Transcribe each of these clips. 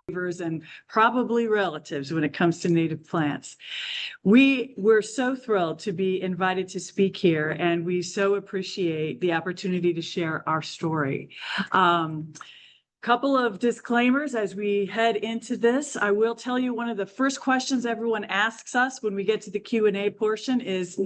and probably relatives when it comes to native plants. We were so thrilled to be invited to speak here, and we so appreciate the opportunity to share our story. Couple of disclaimers as we head into this. I will tell you one of the first questions everyone asks us when we get to the Q&A portion is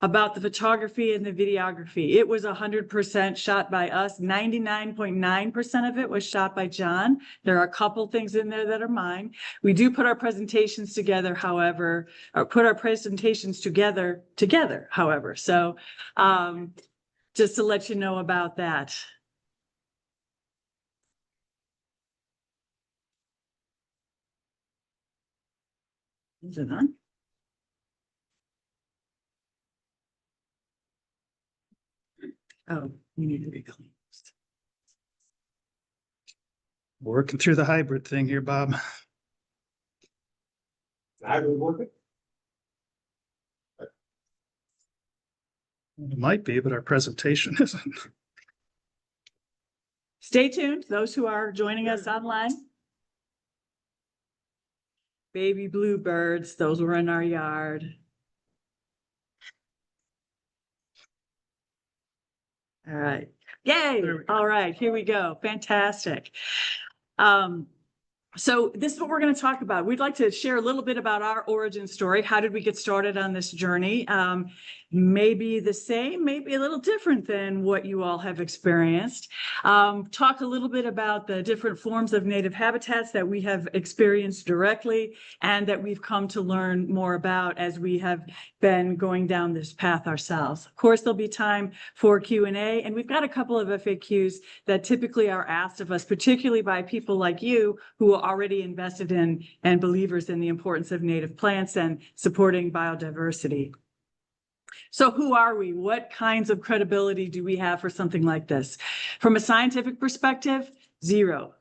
about the photography and the videography. It was 100% shot by us. 99.9% of it was shot by Jon. There are a couple things in there that are mine. We do put our presentations together, however, however. So just to let you know about that. Is it on? Oh, you need to be closed. Working through the hybrid thing here, Bob. Hybrid working? It might be, but our presentation isn't. Stay tuned, those who are joining us online. Baby bluebirds, those were in our yard. All right. Yay. All right, here we go. Fantastic. So this is what we're going to talk about. We'd like to share a little bit about our origin story. How did we get started on this journey? Maybe the same, maybe a little different than what you all have experienced. Talk a little bit about the different forms of native habitats that we have experienced directly and that we've come to learn more about as we have been going down this path ourselves. Of course, there'll be time for Q&A, and we've got a couple of FAQs that typically are asked of us, particularly by people like you who are already invested in and believers in the importance of native plants and supporting biodiversity. So who are we? What kinds of credibility do we have for something like this? From a scientific perspective, zero.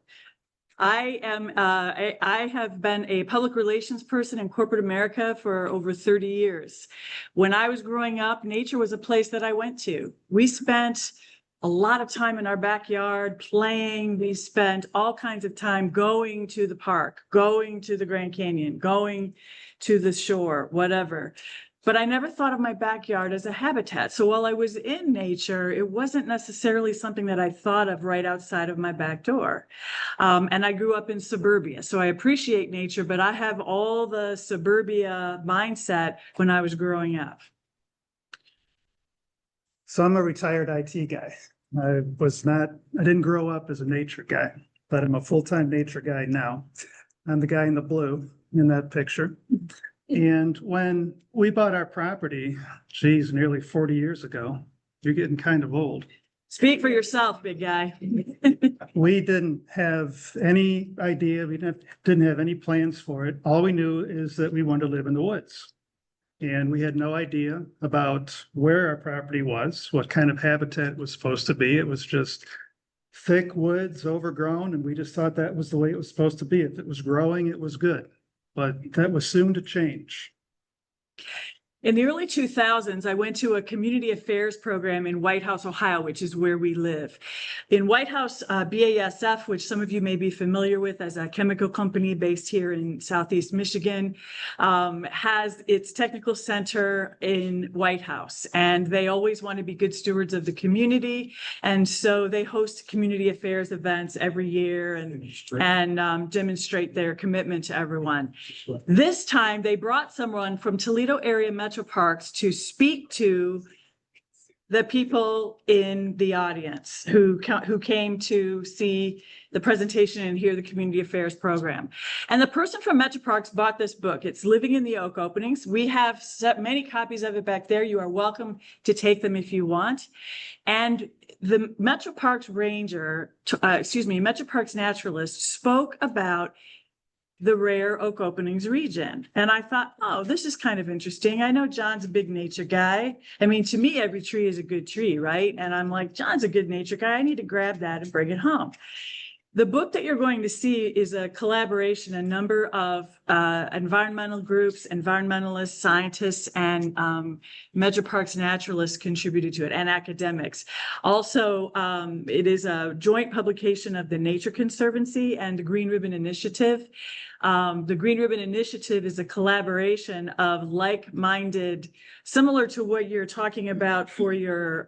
I have been a public relations person in corporate America for over 30 years. When I was growing up, nature was a place that I went to. We spent a lot of time in our backyard playing. We spent all kinds of time going to the park, going to the Grand Canyon, going to the shore, whatever. But I never thought of my backyard as a habitat. So while I was in nature, it wasn't necessarily something that I thought of right outside of my back door. And I grew up in suburbia, so I appreciate nature, but I have all the suburbia mindset when I was growing up. So I'm a retired IT guy. I didn't grow up as a nature guy, but I'm a full-time nature guy now. I'm the guy in the blue in that picture. And when we bought our property, geez, nearly 40 years ago, you're getting kind of old. Speak for yourself, big guy. We didn't have any idea. We didn't have any plans for it. All we knew is that we wanted to live in the woods. And we had no idea about where our property was, what kind of habitat it was supposed to be. It was just thick woods, overgrown, and we just thought that was the way it was supposed to be. If it was growing, it was good. But that was soon to change. In the early 2000s, I went to a community affairs program in White House, Ohio, which is where we live. In White House, BASF, which some of you may be familiar with as a chemical company based here in Southeast Michigan, has its technical center in White House. And they always want to be good stewards of the community. And so they host community affairs events every year and demonstrate their commitment to everyone. This time, they brought someone from Toledo area Metro Parks to speak to the people in the audience who came to see the presentation and hear the community affairs program. And the person from Metro Parks bought this book. It's Living in the Oak Openings. We have many copies of it back there. You are welcome to take them if you want. And the Metro Parks Metro Parks naturalist spoke about the rare oak openings region. And I thought, oh, this is kind of interesting. I know Jon's a big nature guy. I mean, to me, every tree is a good tree, right? And I'm like, Jon's a good nature guy. I need to grab that and bring it home. The book that you're going to see is a collaboration, a number of environmental groups, environmentalists, scientists, and Metroparks naturalists contributed to it, and academics. Also, it is a joint publication of the Nature Conservancy and the Green Ribbon Initiative. The Green Ribbon Initiative is a collaboration of like-minded, similar to what you're talking about for your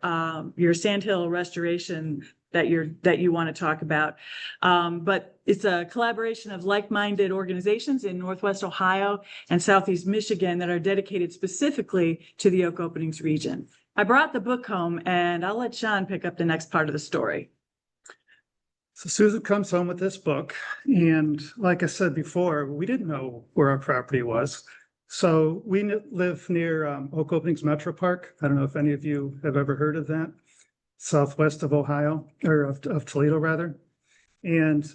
sandhill restoration that you want to talk about. But it's a collaboration of like-minded organizations in Northwest Ohio and Southeast Michigan that are dedicated specifically to the oak openings region. I brought the book home, and I'll let Jon pick up the next part of the story. So Susan comes home with this book, and like I said before, we didn't know where our property was. So we live near Oak Openings Metro Park. I don't know if any of you have ever heard of that. Southwest of Ohio, or of Toledo rather. And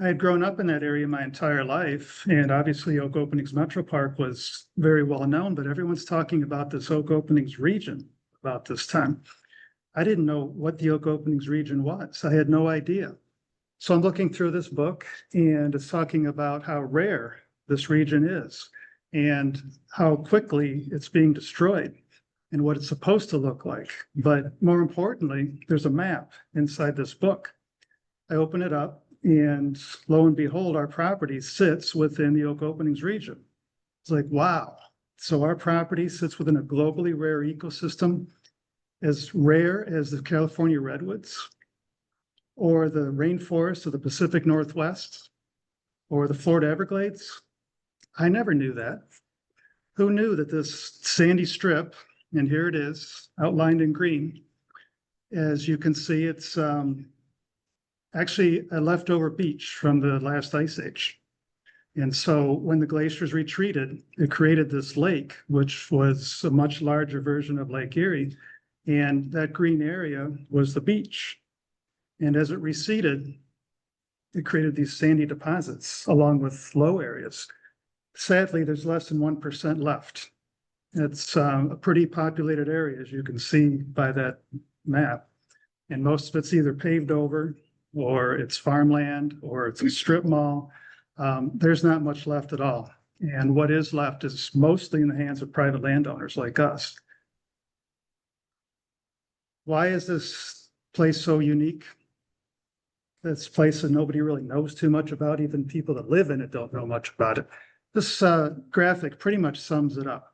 I had grown up in that area my entire life, and obviously Oak Openings Metro Park was very well known, but everyone's talking about this Oak Openings region about this time. I didn't know what the Oak Openings region was. I had no idea. So I'm looking through this book, and it's talking about how rare this region is and how quickly it's being destroyed and what it's supposed to look like. But more importantly, there's a map inside this book. I open it up, and lo and behold, our property sits within the Oak Openings region. It's like, wow. So our property sits within a globally rare ecosystem, as rare as the California redwoods, or the rainforest of the Pacific Northwest, or the Florida Everglades. I never knew that. Who knew that this sandy strip, and here it is, outlined in green. As you can see, it's actually a leftover beach from the last ice age. And so when the glaciers retreated, it created this lake, which was a much larger version of Lake Erie. And that green area was the beach. And as it receded, it created these sandy deposits along with low areas. Sadly, there's less than 1% left. It's a pretty populated area, as you can see by that map. And most of it's either paved over, or it's farmland, or it's a strip mall. There's not much left at all. And what is left is mostly in the hands of private landowners like us. Why is this place so unique? This place that nobody really knows too much about, even people that live in it don't know much about it. This graphic pretty much sums it up.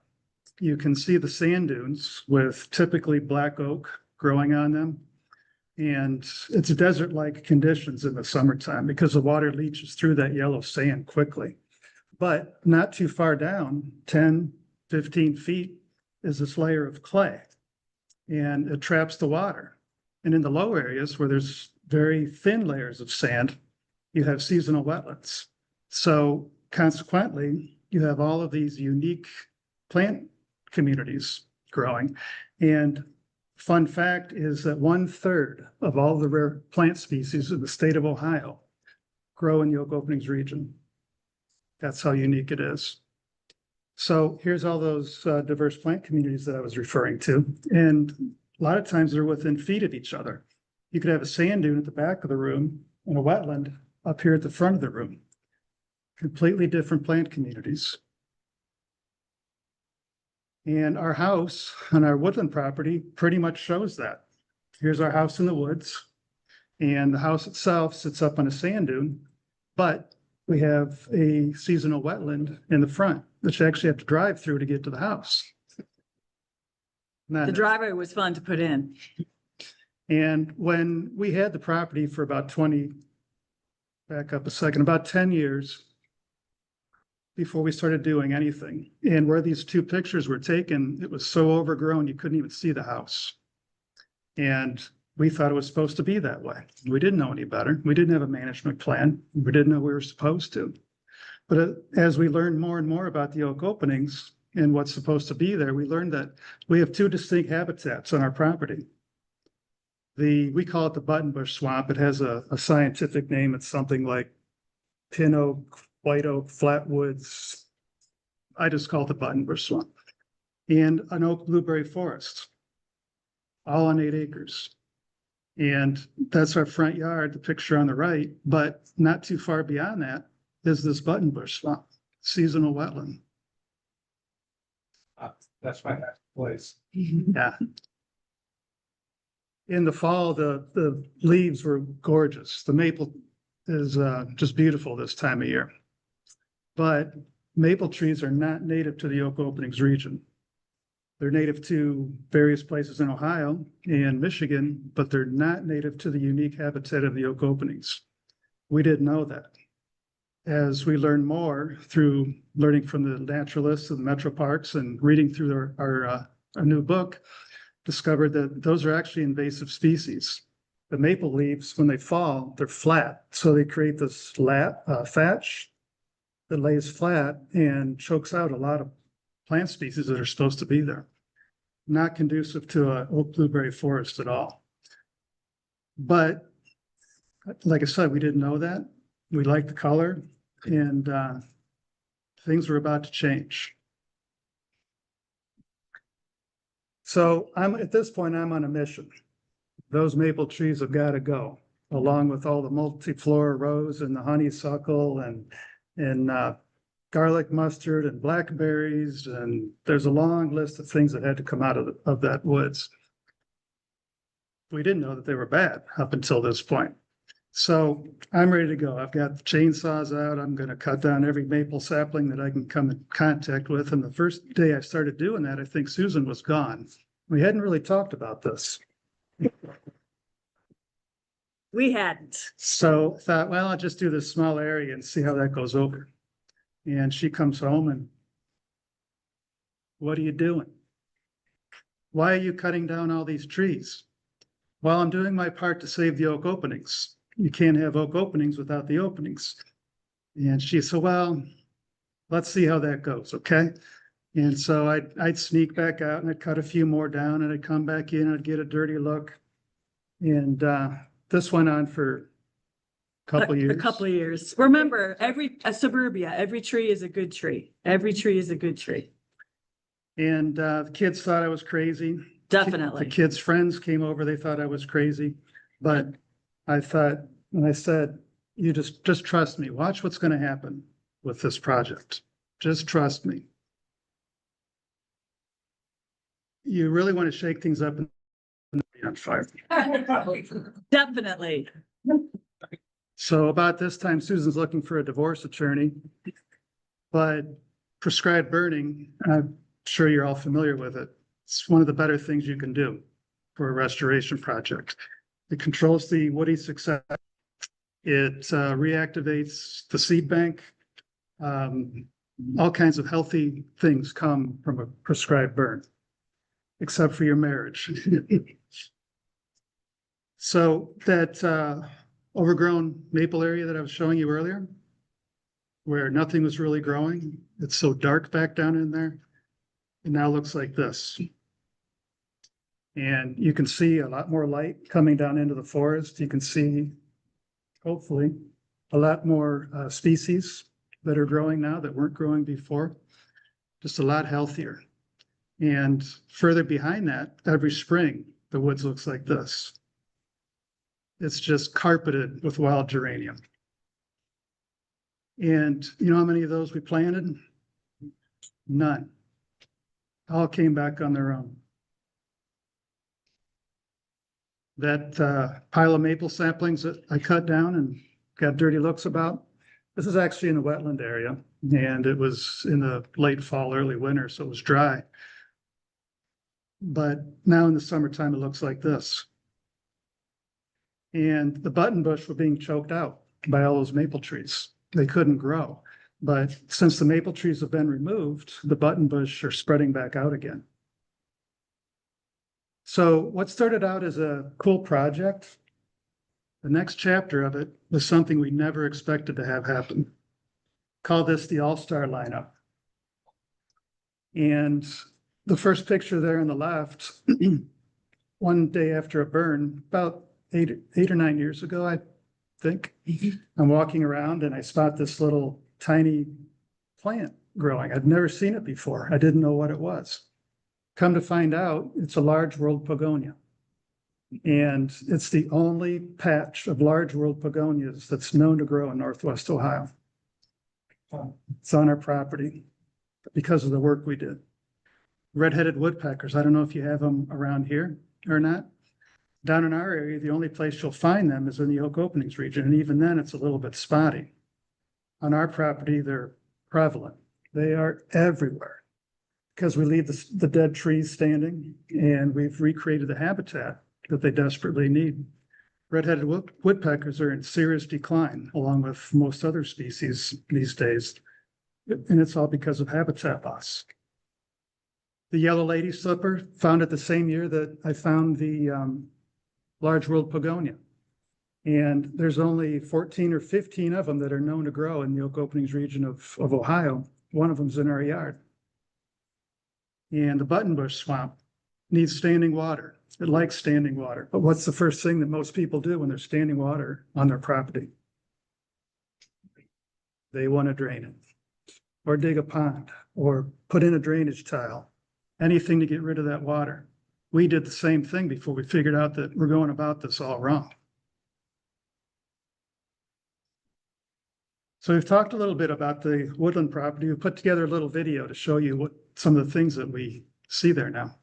You can see the sand dunes with typically black oak growing on them. And it's desert-like conditions in the summertime because the water leaches through that yellow sand quickly. But not too far down, 10, 15 feet, is this layer of clay. And it traps the water. And in the low areas where there's very thin layers of sand, you have seasonal wetlands. So consequently, you have all of these unique plant communities growing. And fun fact is that 1/3 of all the rare plant species in the state of Ohio grow in the Oak Openings region. That's how unique it is. So here's all those diverse plant communities that I was referring to. And a lot of times they're within feet of each other. You could have a sand dune at the back of the room and a wetland up here at the front of the room. Completely different plant communities. And our house on our woodland property pretty much shows that. Here's our house in the woods, and the house itself sits up on a sand dune, but we have a seasonal wetland in the front, which you actually have to drive through to get to the house. The driveway was fun to put in. And when we had the property for about 10 years before we started doing anything. And where these two pictures were taken, it was so overgrown, you couldn't even see the house. And we thought it was supposed to be that way. We didn't know any better. We didn't have a management plan. We didn't know we were supposed to. But as we learned more and more about the oak openings and what's supposed to be there, we learned that we have two distinct habitats on our property. We call it the buttonbush swamp. It has a scientific name. It's something like pin oak, white oak, flatwoods. I just call it the buttonbush swamp. And an oak blueberry forest, all on 8 acres. And that's our front yard, the picture on the right, but not too far beyond that is this buttonbush swamp, seasonal wetland. That's my next place. Yeah. In the fall, the leaves were gorgeous. The maple is just beautiful this time of year. But maple trees are not native to the oak openings region. They're native to various places in Ohio and Michigan, but they're not native to the unique habitat of the oak openings. We didn't know that. As we learn more through learning from the naturalists and the metro parks and reading through our new book, discovered that those are actually invasive species. The maple leaves, when they fall, they're flat. So they create this thatch that lays flat and chokes out a lot of plant species that are supposed to be there. Not conducive to an oak blueberry forest at all. But like I said, we didn't know that. We liked the color, and things were about to change. So at this point, I'm on a mission. Those maple trees have got to go, along with all the multiflora rose and the honeysuckle and garlic mustard and blackberries. And there's a long list of things that had to come out of that woods. We didn't know that they were bad up until this point. So I'm ready to go. I've got the chainsaws out. I'm going to cut down every maple sapling that I can come in contact with. And the first day I started doing that, I think Susan was gone. We hadn't really talked about this. We hadn't. So I thought, well, I'll just do this small area and see how that goes over. And she comes home and, what are you doing? Why are you cutting down all these trees? Well, I'm doing my part to save the oak openings. You can't have oak openings without the openings. And she said, well, let's see how that goes, okay? And so I'd sneak back out and I'd cut a few more down and I'd come back in and I'd get a dirty look. And this went on for a couple years. A couple of years. Remember, suburbia, every tree is a good tree. Every tree is a good tree. And the kids thought I was crazy. Definitely. The kids' friends came over, they thought I was crazy. But I thought, and I said, you just trust me. Watch what's going to happen with this project. Just trust me. You really want to shake things up and be on fire. Definitely. So about this time, Susan's looking for a divorce attorney. But prescribed burning, I'm sure you're all familiar with it. It's one of the better things you can do for a restoration project. It controls the woody success. It reactivates the seed bank. All kinds of healthy things come from a prescribed burn, except for your marriage. So that overgrown maple area that I was showing you earlier, where nothing was really growing, it's so dark back down in there. It now looks like this. And you can see a lot more light coming down into the forest. You can see, hopefully, a lot more species that are growing now that weren't growing before. Just a lot healthier. And further behind that, every spring, the woods looks like this. It's just carpeted with wild geranium. And you know how many of those we planted? None. All came back on their own. That pile of maple saplings that I cut down and got dirty looks about, this is actually in the wetland area, and it was in the late fall, early winter, so it was dry. But now in the summertime, it looks like this. And the buttonbush were being choked out by all those maple trees. They couldn't grow. But since the maple trees have been removed, the buttonbush are spreading back out again. So what started out as a cool project, the next chapter of it was something we never expected to have happen. Call this the all-star lineup. And the first picture there on the left, one day after a burn, about eight or 9 years ago, I think, I'm walking around and I spot this little tiny plant growing. I'd never seen it before. I didn't know what it was. Come to find out, it's a large world pogonia. And it's the only patch of large world begonias that's known to grow in Northwest Ohio. It's on our property because of the work we did. Red-headed woodpeckers, I don't know if you have them around here or not. Down in our area, the only place you'll find them is in the oak openings region, and even then it's a little bit spotty. On our property, they're prevalent. They are everywhere because we leave the dead trees standing, and we've recreated the habitat that they desperately need. Red-headed woodpeckers are in serious decline, along with most other species these days, and it's all because of habitat loss. The yellow lady slipper, found it the same year that I found the large world begonia. And there's only 14 or 15 of them that are known to grow in the oak openings region of Ohio. One of them's in our yard. And the buttonbush swamp needs standing water. It likes standing water. But what's the first thing that most people do when there's standing water on their property? They want to drain it, or dig a pond, or put in a drainage tile, anything to get rid of that water. We did the same thing before we figured out that we're going about this all wrong. So we've talked a little bit about the woodland property. We put together a little video to show you what some of the things that we see there now.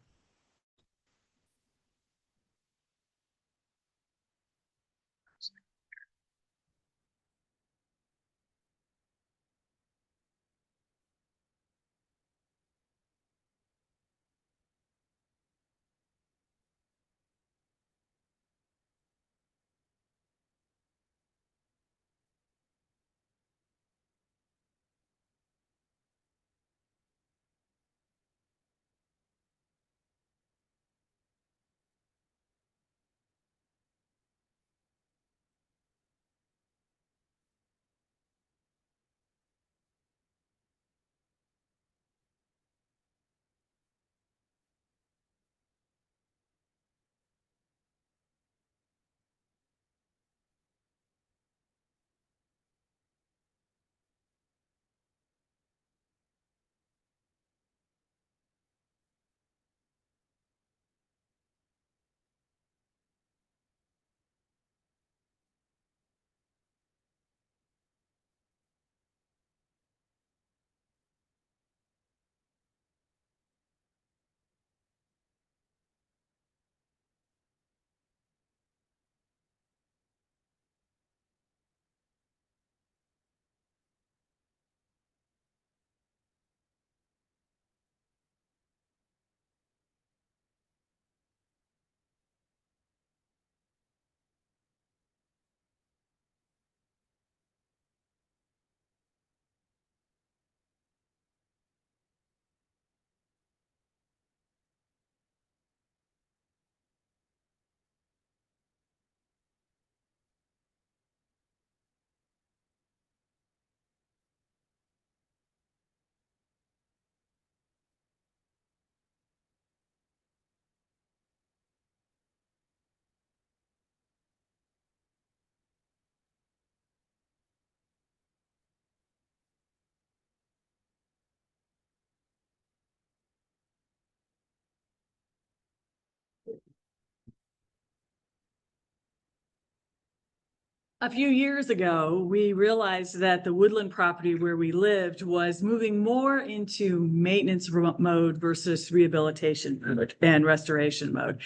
A few years ago, we realized that the woodland property where we lived was moving more into maintenance mode versus rehabilitation mode and restoration mode.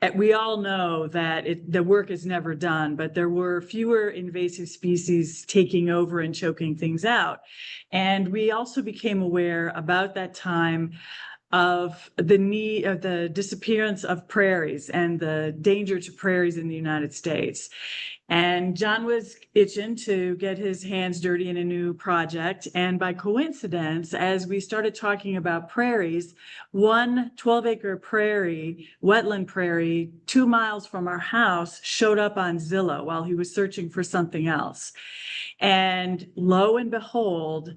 And we all know that the work is never done, but there were fewer invasive species taking over and choking things out. And we also became aware about that time of the need of the disappearance of prairies and the danger to prairies in the United States. And Jon was itching to get his hands dirty in a new project. And by coincidence, as we started talking about prairies, one 12-acre prairie, wetland prairie, 2 miles from our house showed up on Zillow while he was searching for something else. And lo and behold,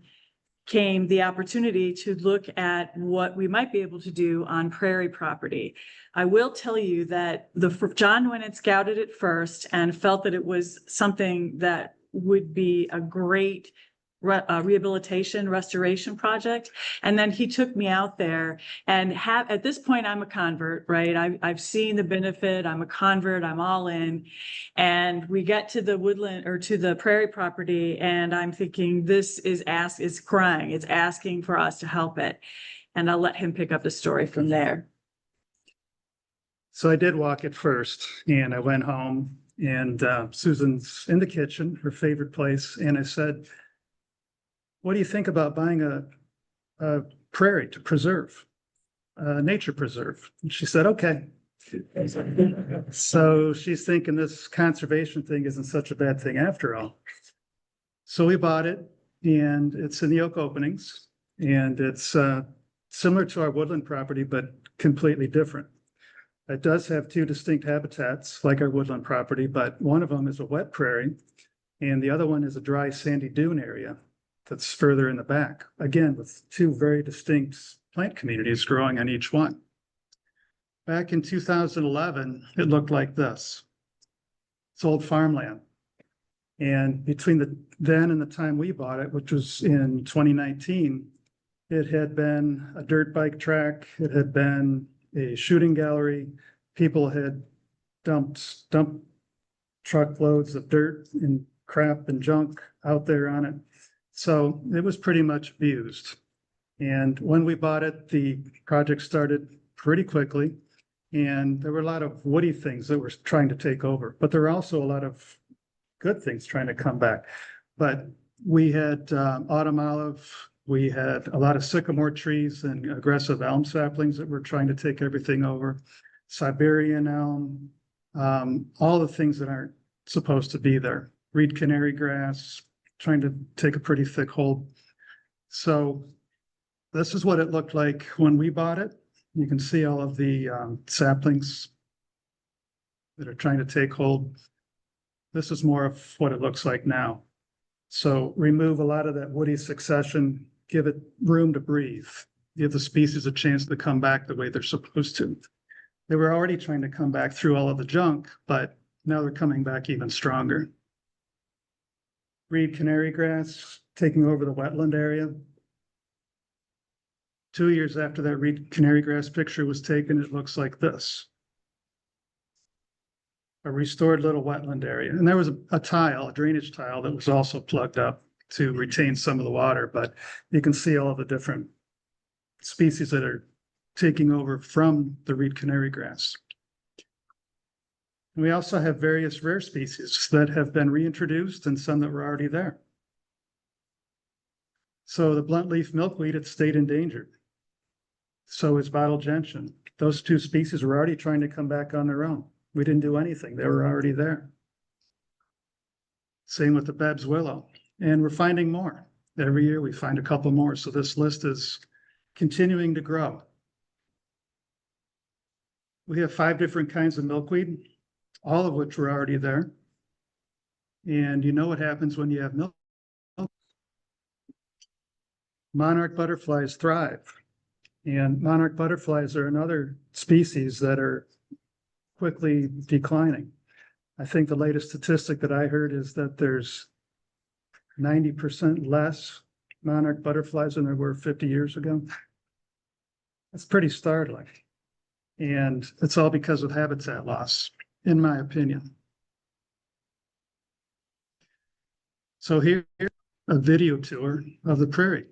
came the opportunity to look at what we might be able to do on prairie property. I will tell you that Jon went and scouted it first and felt that it was something that would be a great rehabilitation restoration project. And then he took me out there and at this point, I'm a convert, right? I've seen the benefit. I'm a convert. I'm all in. And we get to the woodland or to the prairie property. And I'm thinking this is crying. It's asking for us to help it. And I'll let him pick up the story from there. So I did walk it first, and I went home, and Susan's in the kitchen, her favorite place, and I said, what do you think about buying a prairie to preserve, a nature preserve? And she said, okay. So she's thinking this conservation thing isn't such a bad thing after all. So we bought it, and it's in the oak openings, and it's similar to our woodland property, but completely different. It does have two distinct habitats like our woodland property, but one of them is a wet prairie and the other one is a dry sandy dune area that's further in the back, again, with two very distinct plant communities growing on each one. Back in 2011, it looked like this. It's old farmland. And between then and the time we bought it, which was in 2019, it had been a dirt bike track. It had been a shooting gallery. People had dumped truckloads of dirt and crap and junk out there on it. So it was pretty much abused. And when we bought it, the project started pretty quickly. And there were a lot of woody things that were trying to take over, but there were also a lot of good things trying to come back. But we had autumn olive, we had a lot of sycamore trees and aggressive elm saplings that were trying to take everything over. Siberian elm, all the things that aren't supposed to be there. Reed canary grass, trying to take a pretty thick hold. So this is what it looked like when we bought it. You can see all of the saplings that are trying to take hold. This is more of what it looks like now. So remove a lot of that woody succession, give it room to breathe, give the species a chance to come back the way they're supposed to. They were already trying to come back through all of the junk, but now they're coming back even stronger. Reed canary grass taking over the wetland area. 2 years after that reed canary grass picture was taken, it looks like this. A restored little wetland area. And there was a tile, a drainage tile that was also plugged up to retain some of the water, but you can see all of the different species that are taking over from the reed canary grass. And we also have various rare species that have been reintroduced and some that were already there. So the blunt leaf milkweed, it stayed endangered. So is bottle gentian. Those two species were already trying to come back on their own. We didn't do anything. They were already there. Same with the Bebb's willow. And we're finding more. Every year we find a couple more. So this list is continuing to grow. We have 5 different kinds of milkweed, all of which were already there. And you know what happens when you have milk. Monarch butterflies thrive. And monarch butterflies are another species that are quickly declining. I think the latest statistic that I heard is that there's 90% less monarch butterflies than there were 50 years ago. That's pretty startling. And it's all because of habitat loss, in my opinion. So here's a video tour of the prairie.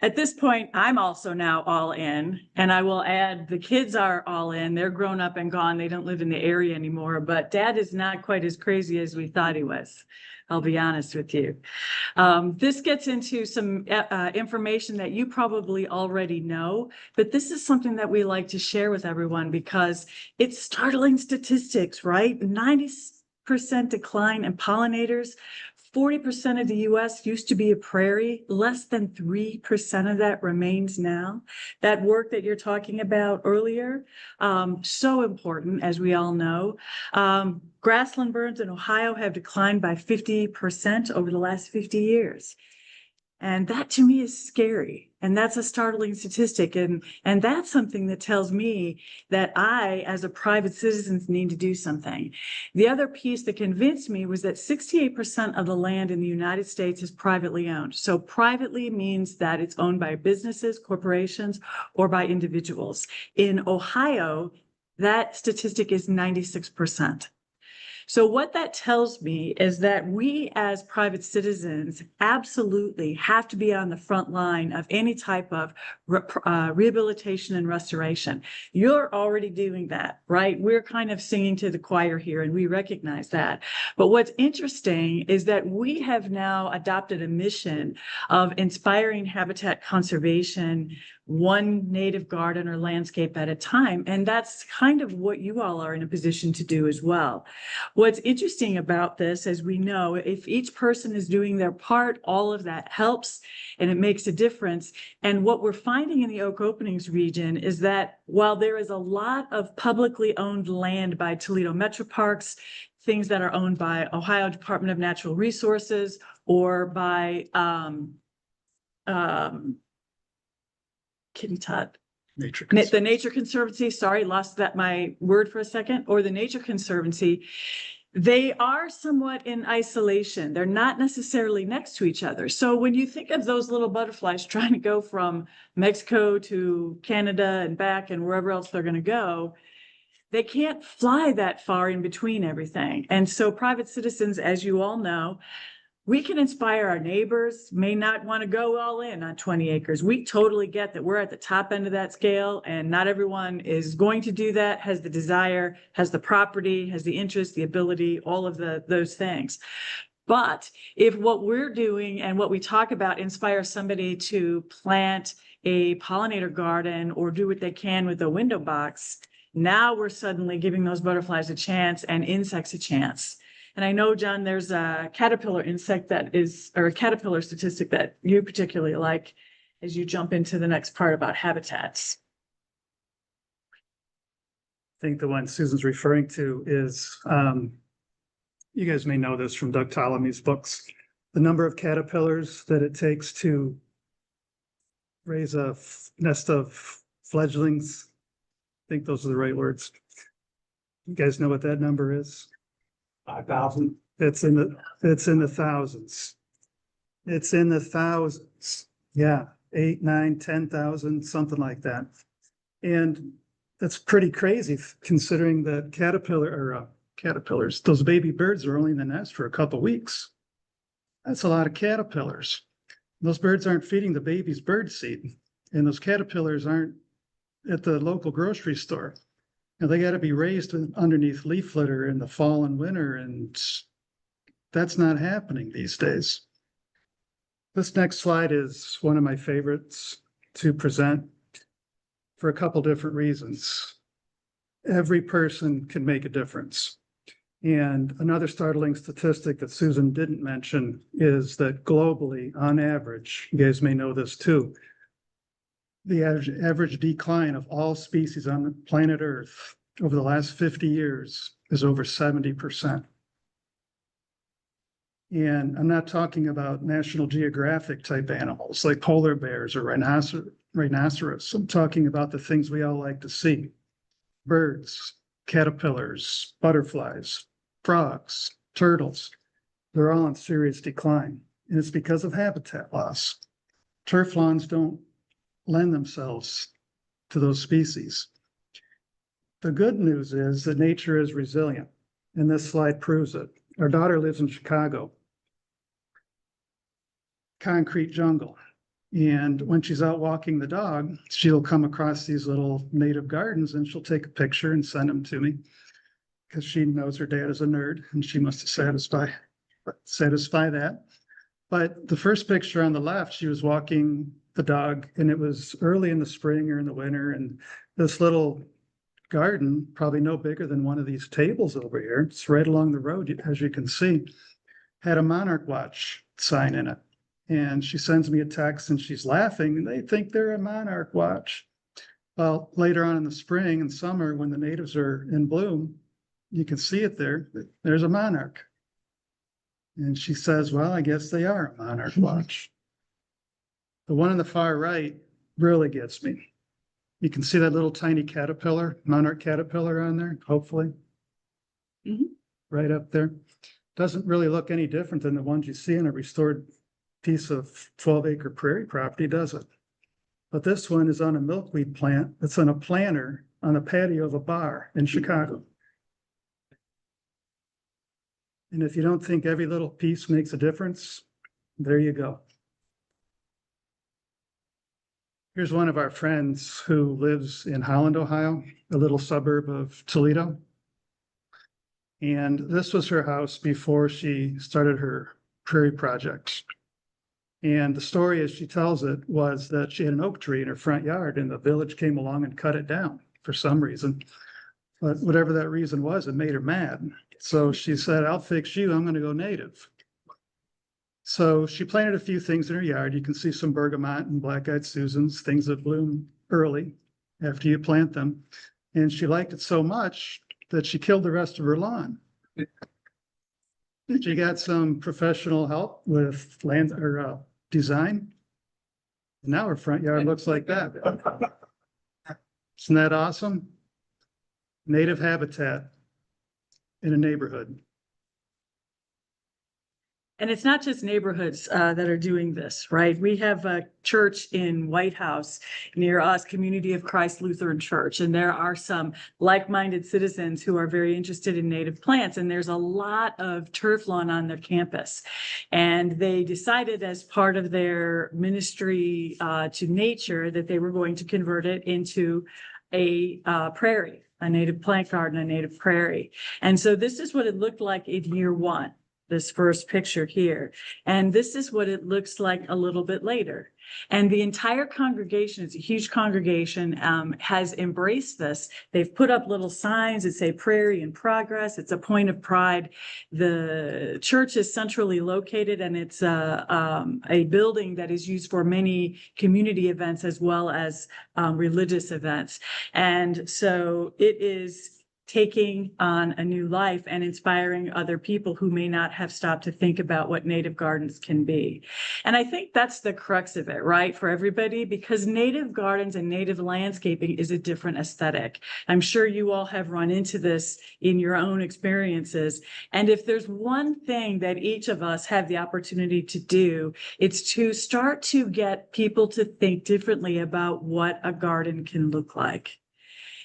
At this point, I'm also now all in, and I will add the kids are all in. They're grown up and gone. They don't live in the area anymore, but Dad is not quite as crazy as we thought he was. I'll be honest with you. This gets into some information that you probably already know, but this is something that we like to share with everyone because it's startling statistics, right? 90% decline in pollinators. 40% of the US used to be a prairie. Less than 3% of that remains now. That work that you're talking about earlier, so important, as we all know. Grassland burns in Ohio have declined by 50% over the last 50 years. And that to me is scary. And that's a startling statistic. And that's something that tells me that I, as a private citizen, need to do something. The other piece that convinced me was that 68% of the land in the United States is privately owned. So privately means that it's owned by businesses, corporations, or by individuals. In Ohio, that statistic is 96%. So what that tells me is that we as private citizens absolutely have to be on the front line of any type of rehabilitation and restoration. You're already doing that, right? We're kind of singing to the choir here, and we recognize that. But what's interesting is that we have now adopted a mission of inspiring habitat conservation, one native garden or landscape at a time. And that's kind of what you all are in a position to do as well. What's interesting about this, as we know, if each person is doing their part, all of that helps and it makes a difference. And what we're finding in the Oak Openings region is that while there is a lot of publicly owned land by Toledo Metro Parks, things that are owned by Ohio Department of Natural Resources or by Kitty Todd. The Nature Conservancy, sorry, lost that my word for a second, or the Nature Conservancy, they are somewhat in isolation. They're not necessarily next to each other. So when you think of those little butterflies trying to go from Mexico to Canada and back and wherever else they're going to go, they can't fly that far in between everything. And so private citizens, as you all know, we can inspire our neighbors, may not want to go all in on 20 acres. We totally get that we're at the top end of that scale, and not everyone is going to do that, has the desire, has the property, has the interest, the ability, all of those things. But if what we're doing and what we talk about inspires somebody to plant a pollinator garden or do what they can with a window box, now we're suddenly giving those butterflies a chance and insects a chance. And I know, John, there's a caterpillar insect that is, or a caterpillar statistic that you particularly like as you jump into the next part about habitats. I think the one Susan's referring to is, you guys may know this from Doug Ptolemy's books, the number of caterpillars that it takes to raise a nest of fledglings. I think those are the right words. You guys know what that number is? 5,000. It's in the thousands. It's in the thousands. Yeah, 8, 9, 10,000, something like that. And that's pretty crazy considering that caterpillars, those baby birds are only in the nest for a couple weeks. That's a lot of caterpillars. Those birds aren't feeding the babies bird seed, and those caterpillars aren't at the local grocery store. And they got to be raised underneath leaf litter in the fall and winter, and that's not happening these days. This next slide is one of my favorites to present for a couple different reasons. Every person can make a difference. And another startling statistic that Susan didn't mention is that globally, on average, you guys may know this too, the average decline of all species on the planet Earth over the last 50 years is over 70%. And I'm not talking about National Geographic type animals like polar bears or rhinoceros. I'm talking about the things we all like to see. Birds, caterpillars, butterflies, frogs, turtles. They're all in serious decline. And it's because of habitat loss. Turf lawns don't lend themselves to those species. The good news is that nature is resilient, and this slide proves it. Our daughter lives in Chicago. Concrete jungle. And when she's out walking the dog, she'll come across these little native gardens and she'll take a picture and send them to me. Because she knows her dad is a nerd and she must satisfy that. But the first picture on the left, she was walking the dog and it was early in the spring or in the winter. And this little garden, probably no bigger than one of these tables over here, it's right along the road, as you can see, had a Monarch Watch sign in it. And she sends me a text and she's laughing and they think they're a Monarch Watch. Well, later on in the spring and summer, when the natives are in bloom, you can see it there. There's a monarch. And she says, well, I guess they are a Monarch Watch. The one on the far right really gets me. You can see that little tiny caterpillar, monarch caterpillar on there, hopefully. Right up there. Doesn't really look any different than the ones you see in a restored piece of 12-acre prairie property, does it? But this one is on a milkweed plant that's on a planter on the patio of a bar in Chicago. And if you don't think every little piece makes a difference, there you go. Here's one of our friends who lives in Holland, Ohio, a little suburb of Toledo. And this was her house before she started her prairie project. And the story, as she tells it, was that she had an oak tree in her front yard and the village came along and cut it down for some reason. But whatever that reason was, it made her mad. So she said, I'll fix you, I'm going to go native. So she planted a few things in her yard. You can see some bergamot and black-eyed Susans, things that bloom early after you plant them. And she liked it so much that she killed the rest of her lawn. She got some professional help with land or design. Now her front yard looks like that. Isn't that awesome? Native habitat in a neighborhood. And it's not just neighborhoods that are doing this, right? We have a church in White House near us, Community of Christ Lutheran Church, and there are some like-minded citizens who are very interested in native plants, and there's a lot of turf lawn on their campus. And they decided as part of their ministry to nature that they were going to convert it into a prairie, a native plant garden, a native prairie. And so this is what it looked like in year one. This first picture here. And this is what it looks like a little bit later. And the entire congregation, it's a huge congregation, has embraced this. They've put up little signs that say prairie in progress. It's a point of pride. The church is centrally located and it's a building that is used for many community events as well as religious events. And so it is taking on a new life and inspiring other people who may not have stopped to think about what native gardens can be. And I think that's the crux of it, right, for everybody, because native gardens and native landscaping is a different aesthetic. I'm sure you all have run into this in your own experiences. And if there's one thing that each of us have the opportunity to do, it's to start to get people to think differently about what a garden can look like.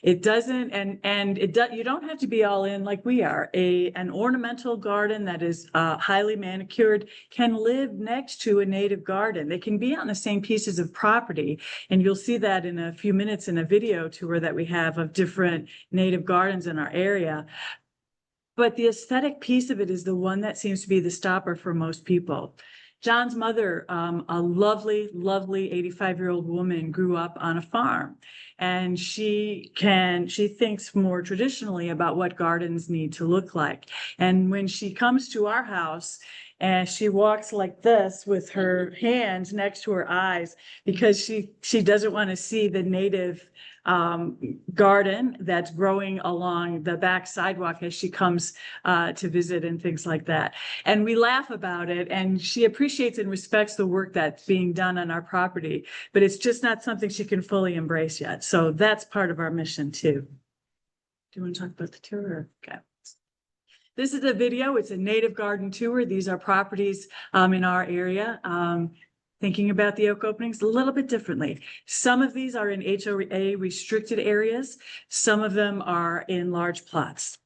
It doesn't, and it does, you don't have to be all in like we are. An ornamental garden that is highly manicured can live next to a native garden. They can be on the same pieces of property. And you'll see that in a few minutes in a video tour that we have of different native gardens in our area. But the aesthetic piece of it is the one that seems to be the stopper for most people. John's mother, a lovely, lovely 85-year-old woman, grew up on a farm, and she thinks more traditionally about what gardens need to look like. And when she comes to our house and she walks like this with her hands next to her eyes, because she doesn't want to see the native garden that's growing along the back sidewalk as she comes to visit and things like that. And we laugh about it, and she appreciates and respects the work that's being done on our property, but it's just not something she can fully embrace yet. So that's part of our mission too. Do you want to talk about the tour? Okay. This is a video. It's a native garden tour. These are properties in our area. Thinking about the oak openings a little bit differently. Some of these are in HOA restricted areas. Some of them are in large plots.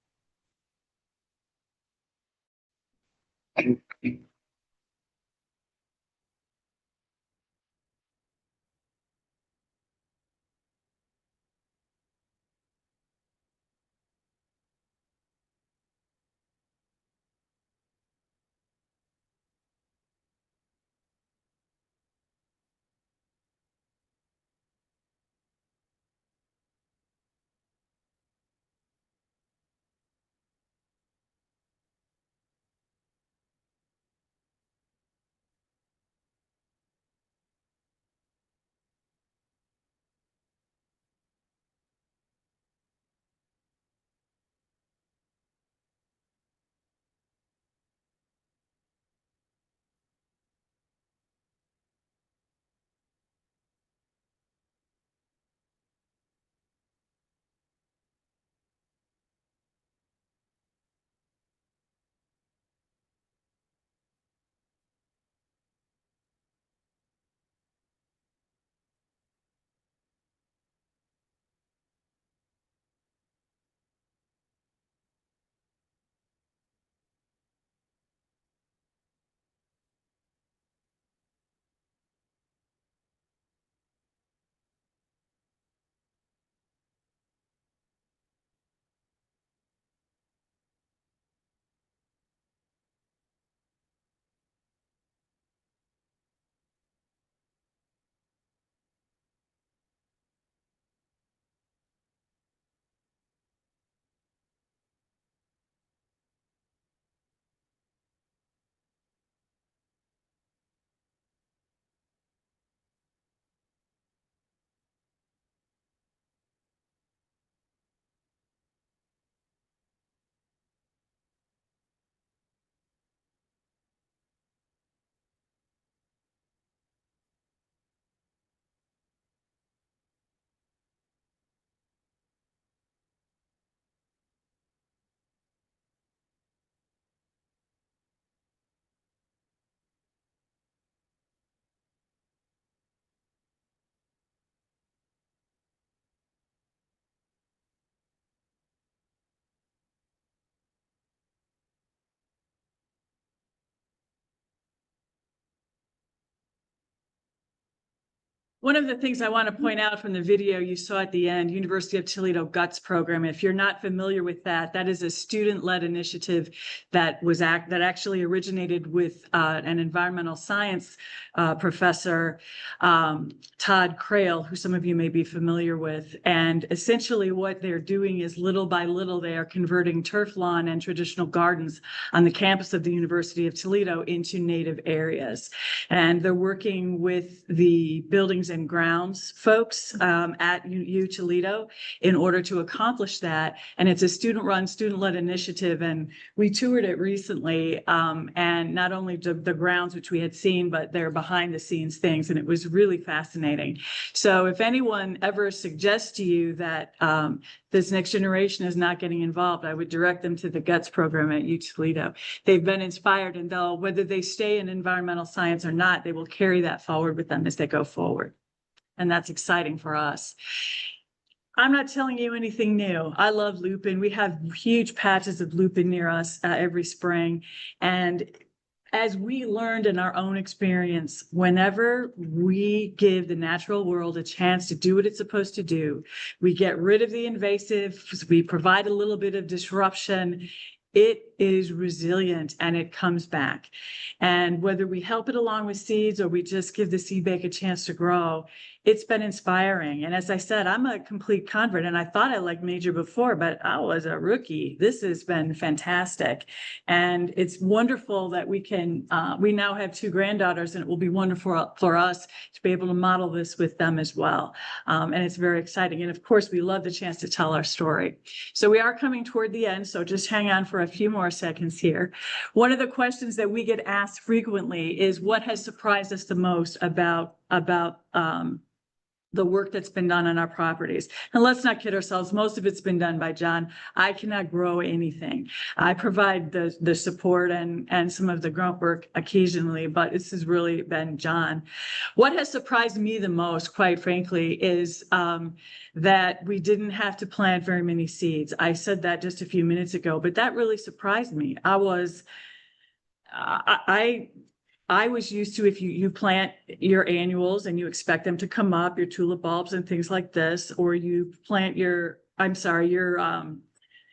One of the things I want to point out from the video you saw at the end, University of Toledo GUTS program, if you're not familiar with that, that is a student-led initiative that actually originated with an environmental science professor, Todd Crail, who some of you may be familiar with. And essentially what they're doing is little by little, they are converting turf lawn and traditional gardens on the campus of the University of Toledo into native areas. And they're working with the buildings and grounds folks at U Toledo in order to accomplish that. And it's a student-run, student-led initiative. And we toured it recently. And not only the grounds, which we had seen, but their behind-the-scenes things. And it was really fascinating. So if anyone ever suggests to you that this next generation is not getting involved, I would direct them to the GUTS program at U Toledo. They've been inspired, and they'll, whether they stay in environmental science or not, they will carry that forward with them as they go forward. And that's exciting for us. I'm not telling you anything new. I love lupin. We have huge patches of lupin near us every spring. And as we learned in our own experience, whenever we give the natural world a chance to do what it's supposed to do, we get rid of the invasive, we provide a little bit of disruption, it is resilient and it comes back. And whether we help it along with seeds or we just give the seed bank a chance to grow, it's been inspiring. And as I said, I'm a complete convert, and I thought I liked nature before, but I was a rookie. This has been fantastic. And it's wonderful that we can, we now have 2 granddaughters, and it will be wonderful for us to be able to model this with them as well. And it's very exciting. And of course, we love the chance to tell our story. So we are coming toward the end, so just hang on for a few more seconds here. One of the questions that we get asked frequently is what has surprised us the most about the work that's been done on our properties. And let's not kid ourselves, most of it's been done by Jon. I cannot grow anything. I provide the support and some of the grunt work occasionally, but this has really been Jon. What has surprised me the most, quite frankly, is that we didn't have to plant very many seeds. I said that just a few minutes ago, but that really surprised me. I was used to, if you plant your annuals and you expect them to come up, your tulip bulbs and things like this, or you plant your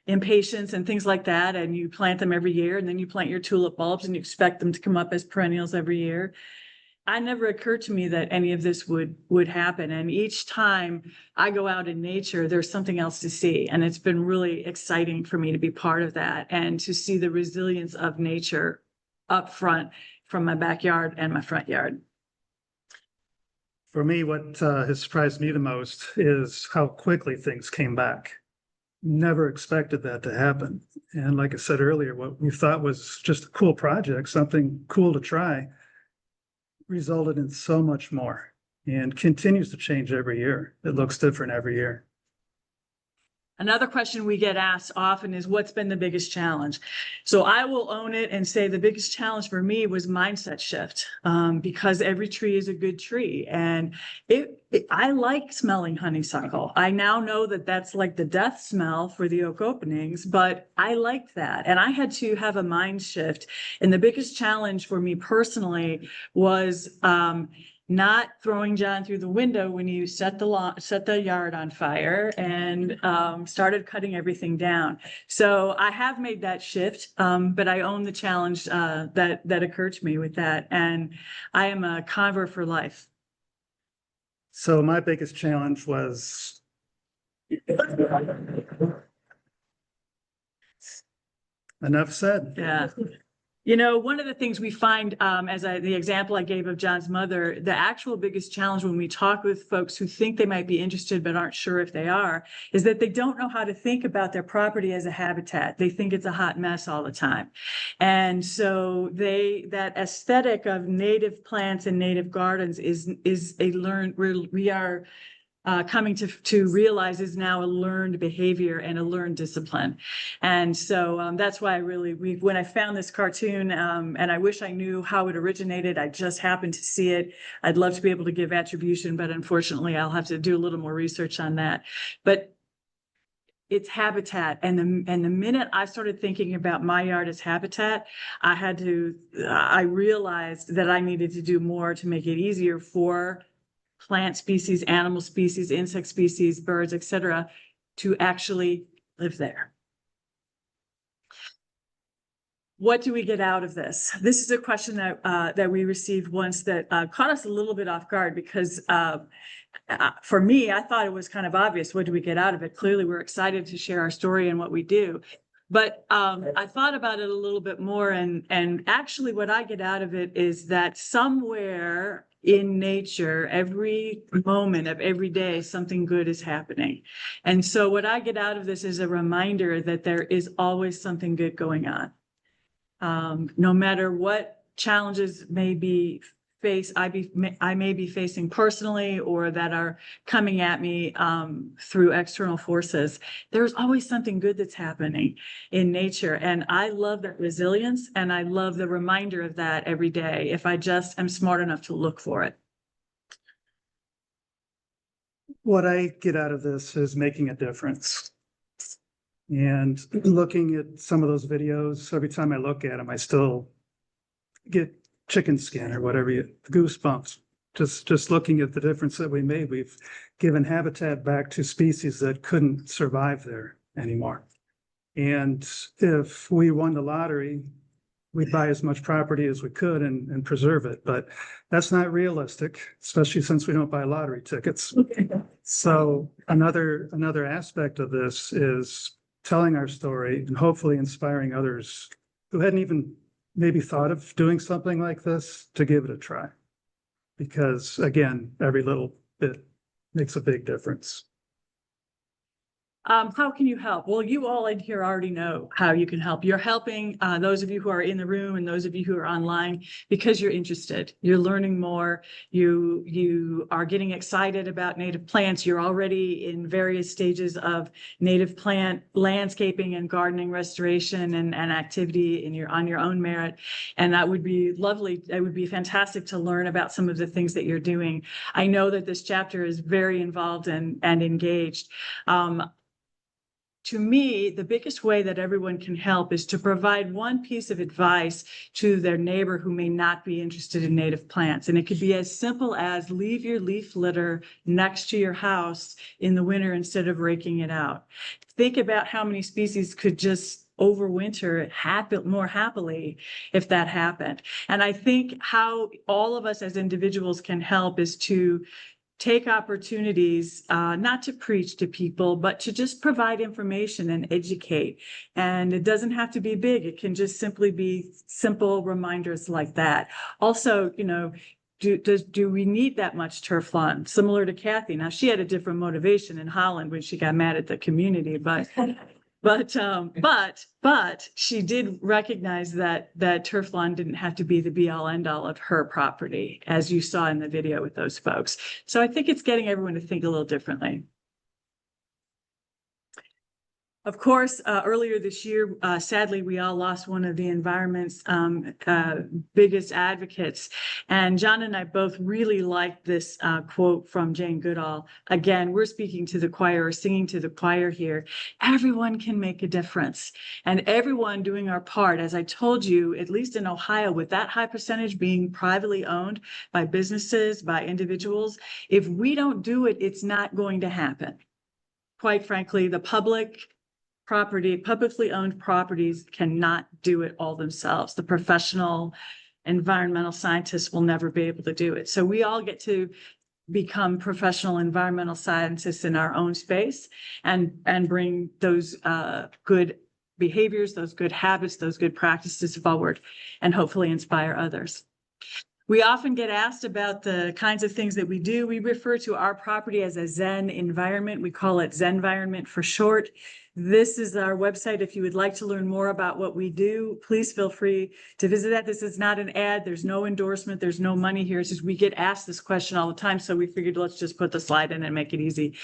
impatiens and things like that, and you plant them every year, and then you plant your tulip bulbs and you expect them to come up as perennials every year. It never occurred to me that any of this would happen. And each time I go out in nature, there's something else to see. And it's been really exciting for me to be part of that and to see the resilience of nature up front from my backyard and my front yard. For me, what has surprised me the most is how quickly things came back. Never expected that to happen. And like I said earlier, what we thought was just a cool project, something cool to try, resulted in so much more and continues to change every year. It looks different every year. Another question we get asked often is what's been the biggest challenge? So I will own it and say the biggest challenge for me was mindset shift, because every tree is a good tree. And I like smelling honeysuckle. I now know that that's like the death smell for the oak openings, but I liked that. And I had to have a mind shift. And the biggest challenge for me personally was not throwing Jon through the window when you set the yard on fire and started cutting everything down. So I have made that shift, but I own the challenge that occurred to me with that. And I am a convert for life. So my biggest challenge was enough said. Yeah. You know, one of the things we find, the example I gave of Jon's mother, the actual biggest challenge when we talk with folks who think they might be interested but aren't sure if they are, is that they don't know how to think about their property as a habitat. They think it's a hot mess all the time. And so that aesthetic of native plants and native gardens is a learned, we are coming to realize is now a learned behavior and a learned discipline. And so that's why when I found this cartoon, and I wish I knew how it originated, I just happened to see it. I'd love to be able to give attribution, but unfortunately I'll have to do a little more research on that. But it's habitat. And the minute I started thinking about my yard as habitat, I realized that I needed to do more to make it easier for plant species, animal species, insect species, birds, etc., to actually live there. What do we get out of this? This is a question that we received once that caught us a little bit off guard because for me, I thought it was kind of obvious. What do we get out of it? Clearly, we're excited to share our story and what we do. But I thought about it a little bit more, and actually what I get out of it is that somewhere in nature, every moment of every day, something good is happening. And so what I get out of this is a reminder that there is always something good going on. No matter what challenges I may be facing personally or that are coming at me through external forces, there's always something good that's happening in nature. And I love that resilience, and I love the reminder of that every day if I just am smart enough to look for it. What I get out of this is making a difference. And looking at some of those videos, every time I look at them, I still get chicken skin or whatever, goosebumps. Just looking at the difference that we made. We've given habitat back to species that couldn't survive there anymore. And if we won the lottery, we'd buy as much property as we could and preserve it. But that's not realistic, especially since we don't buy lottery tickets. So another aspect of this is telling our story and hopefully inspiring others who hadn't even maybe thought of doing something like this to give it a try. Because again, every little bit makes a big difference. How can you help? Well, you all in here already know how you can help. You're helping those of you who are in the room and those of you who are online because you're interested. You're learning more. You are getting excited about native plants. You're already in various stages of native plant landscaping and gardening restoration and activity on your own merit. And that would be lovely. It would be fantastic to learn about some of the things that you're doing. I know that this chapter is very involved and engaged. To me, the biggest way that everyone can help is to provide one piece of advice to their neighbor who may not be interested in native plants. And it could be as simple as leave your leaf litter next to your house in the winter instead of raking it out. Think about how many species could just overwinter more happily if that happened. And I think how all of us as individuals can help is to take opportunities, not to preach to people, but to just provide information and educate. And it doesn't have to be big. It can just simply be simple reminders like that. Also, you know, do we need that much turf lawn? Similar to Kathy. Now, she had a different motivation in Holland when she got mad at the community, but she did recognize that turf lawn didn't have to be the be all end all of her property, as you saw in the video with those folks. So I think it's getting everyone to think a little differently. Of course, earlier this year, sadly, we all lost one of the environment's biggest advocates. And Jon and I both really liked this quote from Jane Goodall. Again, we're speaking to the choir or singing to the choir here. Everyone can make a difference. And everyone doing our part, as I told you, at least in Ohio, with that high percentage being privately owned by businesses, by individuals, if we don't do it, it's not going to happen. Quite frankly, the publicly owned properties cannot do it all themselves. The professional environmental scientists will never be able to do it. So we all get to become professional environmental scientists in our own space and bring those good behaviors, those good habits, those good practices forward, and hopefully inspire others. We often get asked about the kinds of things that we do. We refer to our property as a Zen environment. We call it Zenvironment for short. This is our website. If you would like to learn more about what we do, please feel free to visit that. This is not an ad. There's no endorsement. There's no money here. It's just we get asked this question all the time. So we figured let's just put the slide in and make it easy.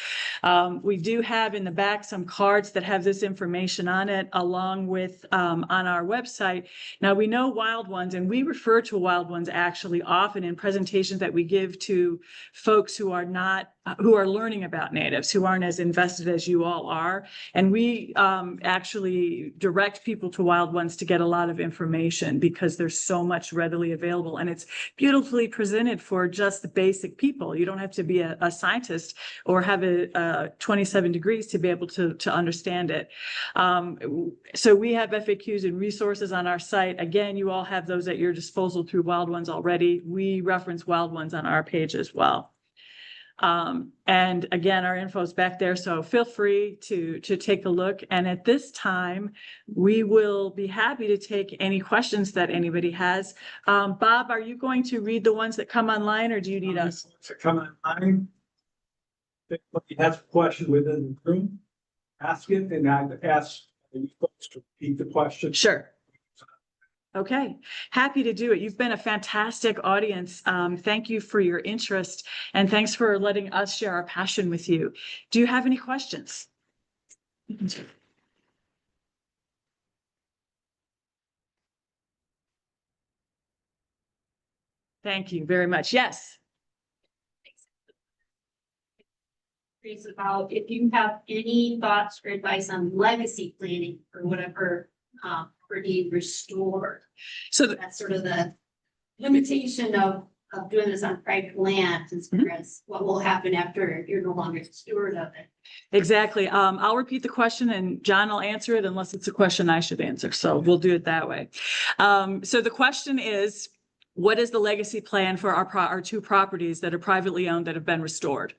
We do have in the back some cards that have this information on it, along with on our website. Now we know wild ones, and we refer to wild ones actually often in presentations that we give to folks who are not who are learning about natives, who aren't as invested as you all are. And we actually direct people to Wild Ones to get a lot of information because there's so much readily available, and it's beautifully presented for just the basic people. You don't have to be a scientist or have a 27 degrees to be able to understand it. So we have FAQs and resources on our site. Again, you all have those at your disposal through Wild Ones already. We reference Wild Ones on our page as well. And again, our info is back there, so feel free to take a look. And at this time, we will be happy to take any questions that anybody has. Bob, are you going to read the ones that come online, or do you need us? To come online. If you have a question within the room, ask it, and I'd ask you folks to repeat the question. Sure. Okay, happy to do it. You've been a fantastic audience. Thank you for your interest, and thanks for letting us share our passion with you. Do you have any questions? Thank you very much. Yes. About if you have any thoughts or advice on legacy planning or whatever property restored. So That's sort of the limitation of doing this on private land as far as what will happen after you're no longer the steward of it. exactly. I'll repeat the question and John will answer it unless it's a question I should answer. So we'll do it that way. So the question is, what is the legacy plan for our two properties that are privately owned that have been restored?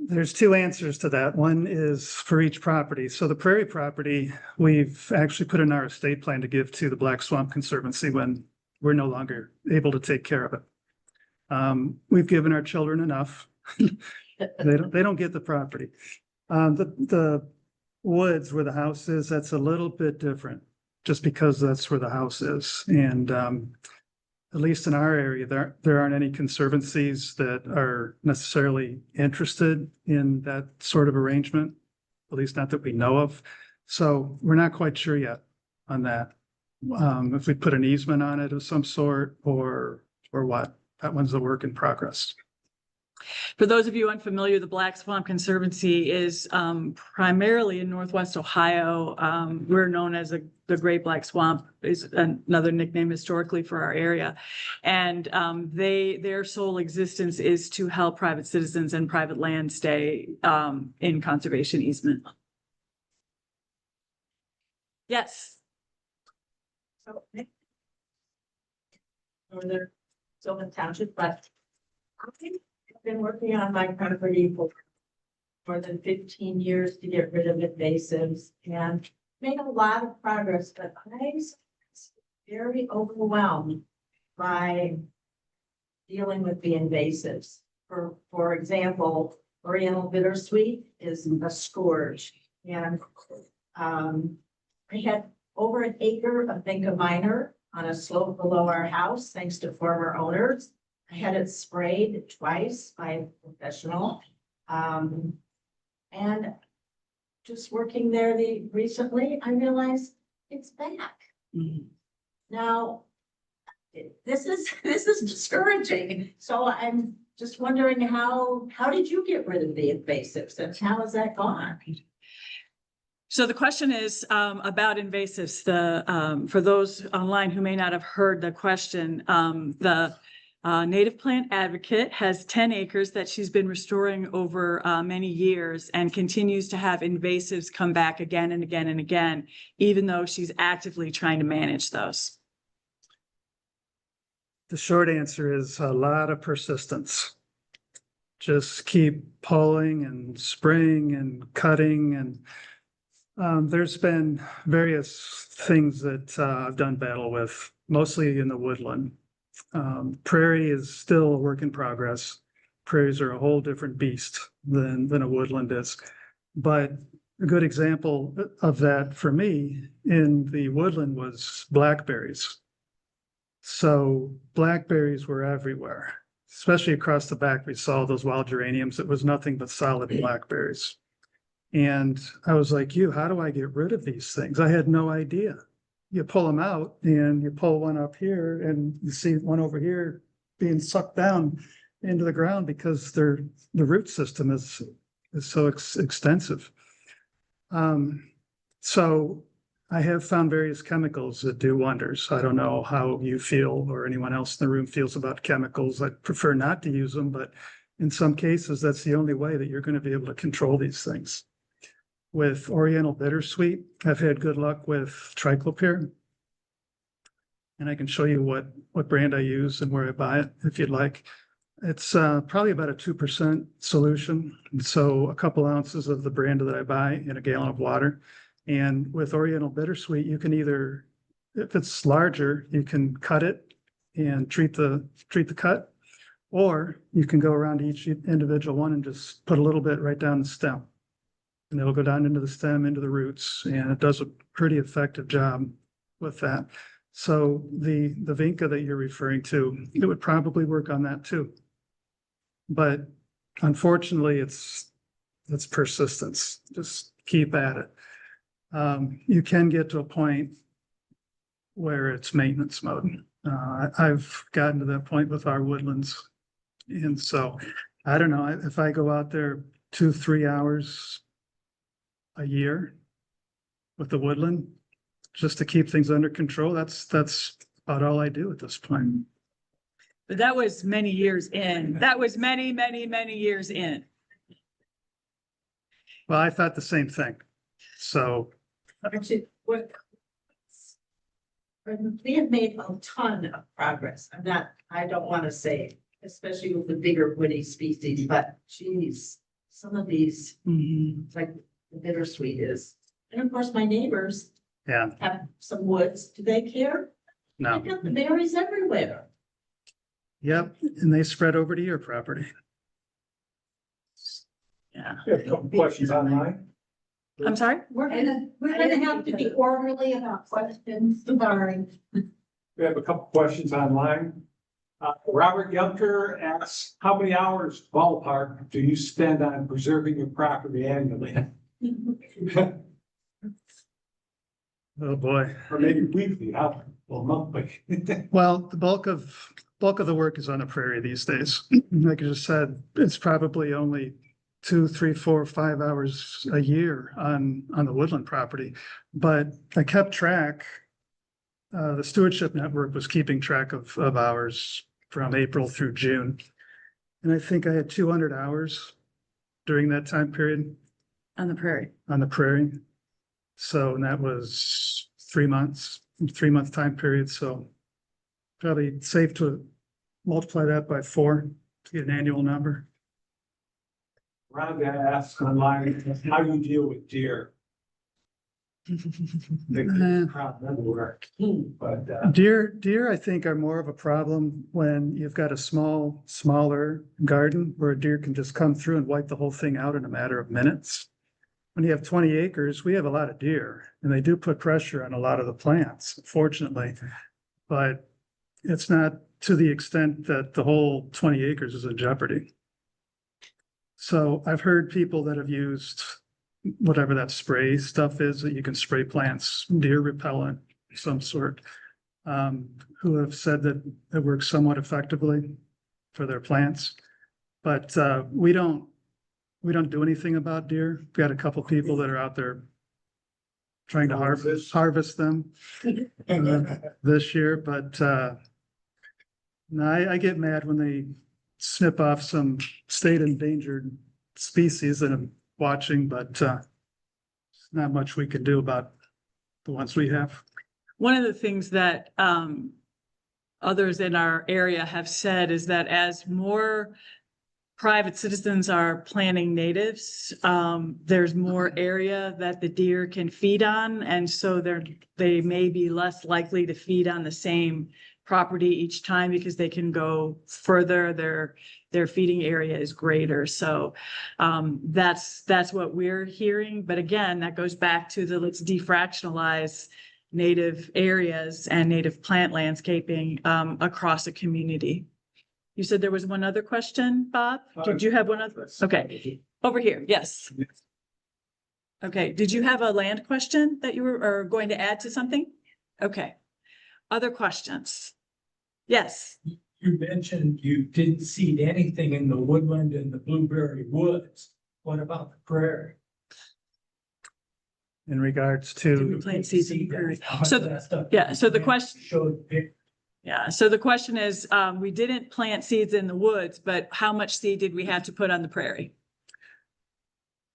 There's two answers to that. One is for each property. So the prairie property, we've actually put in our estate plan to give to the Black Swamp Conservancy when we're no longer able to take care of it. We've given our children enough. They don't get the property. The woods where the house is, that's a little bit different just because that's where the house is. And at least in our area, there aren't any conservancies that are necessarily interested in that sort of arrangement, at least not that we know of. So we're not quite sure yet on that. If we put an easement on it of some sort or what, that one's a work in progress. For those of you unfamiliar, the Black Swamp Conservancy is primarily in Northwest Ohio. We're known as the Great Black Swamp is another nickname historically for our area. And their sole existence is to help private citizens and private land stay in conservation easement. Yes. So, Northern Sylvan Township, but I've been working on my property for more than 15 years to get rid of invasives and made a lot of progress, but I was very overwhelmed by dealing with the invasives. For example, Oriental bittersweet is a scourge, and I had over an acre of Vinca minor on a slope below our house, thanks to former owners. I had it sprayed twice by a professional. And just working there recently, I realized it's back. Mm-hmm. Now, this is discouraging. So I'm just wondering how did you get rid of the invasives and how has that gone? So the question is about invasives. For those online who may not have heard the question, the Native Plant Advocate has 10 acres that she's been restoring over many years and continues to have invasives come back again and again and again, even though she's actively trying to manage those. The short answer is a lot of persistence. Just keep pulling and spraying and cutting, and there's been various things that I've done battle with, mostly in the woodland. Prairie is still a work in progress. Prairies are a whole different beast than a woodland is. But a good example of that for me in the woodland was blackberries. So blackberries were everywhere, especially across the back. We saw those wild geraniums. It was nothing but solid blackberries. And I was like, how do I get rid of these things? I had no idea. You pull them out and you pull one up here and you see one over here being sucked down. into the ground because the root system is so extensive. So I have found various chemicals that do wonders. I don't know how you feel or anyone else in the room feels about chemicals. I prefer not to use them, but in some cases, that's the only way that you're going to be able to control these things. With Oriental Bittersweet, I've had good luck with triclopyr. And I can show you what brand I use and where I buy it if you'd like. It's probably about a 2% solution. And so a couple ounces of the brand that I buy in a gallon of water. And with Oriental Bittersweet, you can either, if it's larger, you can cut it and treat the cut, or you can go around each individual one and just put a little bit right down the stem. And it'll go down into the stem, into the roots, and it does a pretty effective job with that. So the vinca that you're referring to, it would probably work on that too. But unfortunately, it's persistence. Just keep at it. You can get to a point where it's maintenance mode. I've gotten to that point with our woodlands. And so I don't know if I go out there 2-3 hours a year with the woodland just to keep things under control. That's about all I do at this point. But that was many years in. That was many, many, many years in. Well, I thought the same thing. So Actually, we have made a ton of progress. I don't want to say, especially with the bigger woody species, but geez, some of these, like the bittersweet is. And of course, my neighbors yeah, have some woods. Do they care? no. They've got the berries everywhere. Yep, and they spread over to your property. Yeah. We have a couple questions online. I'm sorry? We're gonna have to be orderly about questions. Sorry. We have a couple questions online. Robert Yunker asks, how many hours ballpark do you spend on preserving your property annually? Oh, boy. Or maybe weekly, well, monthly. Well, the bulk of the work is on the prairie these days. Like I just said, it's probably only 2, 3, 4, 5 hours a year on the woodland property. But I kept track. The stewardship network was keeping track of hours from April through June. And I think I had 200 hours during that time period On the prairie. on the prairie. So, and that was 3 months, 3-month time period. So probably safe to multiply that by 4 to get an annual number. Rhonda asks online, how do you deal with deer? They crowd everywhere, but, Deer, I think are more of a problem when you've got a smaller garden where a deer can just come through and wipe the whole thing out in a matter of minutes. When you have 20 acres, we have a lot of deer and they do put pressure on a lot of the plants, fortunately. But it's not to the extent that the whole 20 acres is in jeopardy. So I've heard people that have used whatever that spray stuff is that you can spray plants, deer repellent of some sort, who have said that it works somewhat effectively for their plants. But we don't do anything about deer. We've got a couple people that are out there trying to harvest them this year, but no, I get mad when they snip off some state endangered species that I'm watching, but there's not much we can do about the ones we have. One of the things that others in our area have said is that as more private citizens are planting natives, there's more area that the deer can feed on. And so they may be less likely to feed on the same property each time because they can go further. Their feeding area is greater. So that's what we're hearing. But again, that goes back to let's defractionalize native areas and native plant landscaping across a community. You said there was one other question, Bob? Did you have one other? Okay, over here, yes. Okay, did you have a land question that you were going to add to something? Okay, other questions? Yes. You mentioned you didn't seed anything in the woodland and the blueberry woods. What about the prairie? In regards Do we to, plant seeds in the prairie? How much So, of that stuff yeah, did so you the plant? question, Showed pic- yeah, so the question is, we didn't plant seeds in the woods, but how much seed did we have to put on the prairie?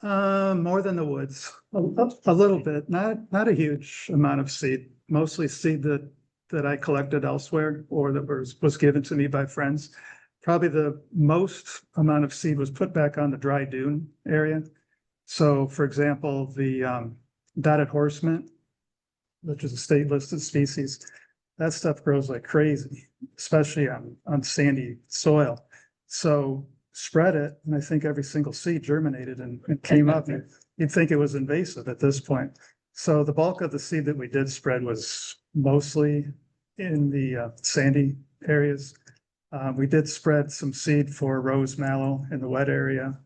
more than the woods, a little bit, not a huge amount of seed, mostly seed that I collected elsewhere or that was given to me by friends. Probably the most amount of seed was put back on the dry dune area. So for example, the dotted horse mint, which is a state listed species, that stuff grows like crazy, especially on sandy soil. So spread it, and I think every single seed germinated and came up. You'd think it was invasive at this point. So the bulk of the seed that we did spread was mostly in the sandy areas. We did spread some seed for rose mallow in the wet area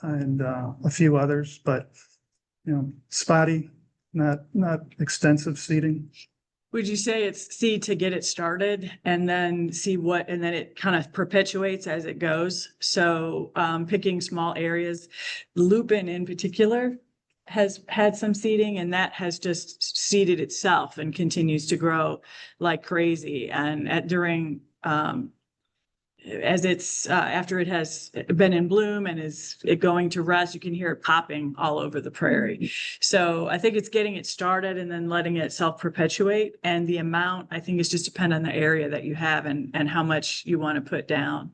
and a few others, but spotty, not extensive seeding. Would you say it's seed to get it started and then see what, and then it kind of perpetuates as it goes? So picking small areas, lupin in particular has had some seeding, and that has just seeded itself and continues to grow like crazy. And during as it's after it has been in bloom and is it going to rest, you can hear it popping all over the prairie. So I think it's getting it started and then letting it self-perpetuate. And the amount, I think, is just depend on the area that you have and how much you want to put down.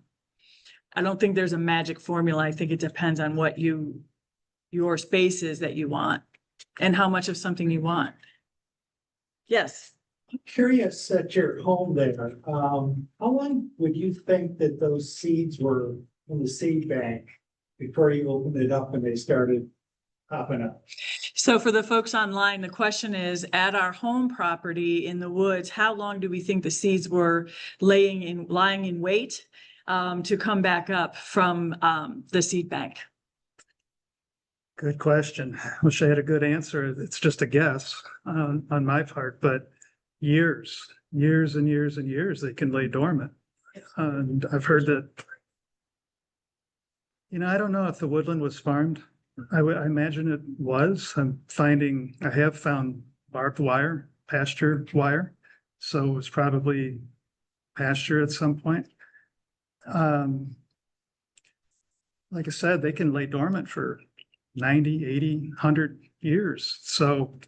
I don't think there's a magic formula. I think it depends on what your space is that you want and how much of something you want. Yes. I'm curious at your home there, how long would you think that those seeds were in the seed bank before you opened it up and they started popping up? So for the folks online, the question is, at our home property in the woods, how long do we think the seeds were lying in wait to come back up from the seed bank? Good question. Wish I had a good answer. It's just a guess on my part, but years and years and years they can lay dormant. And I've heard that, I don't know if the woodland was farmed. I imagine it was. I have found barbed wire, pasture wire. So it was probably pasture at some point. Like I said, they can lay dormant for 90, 80, 100 years. So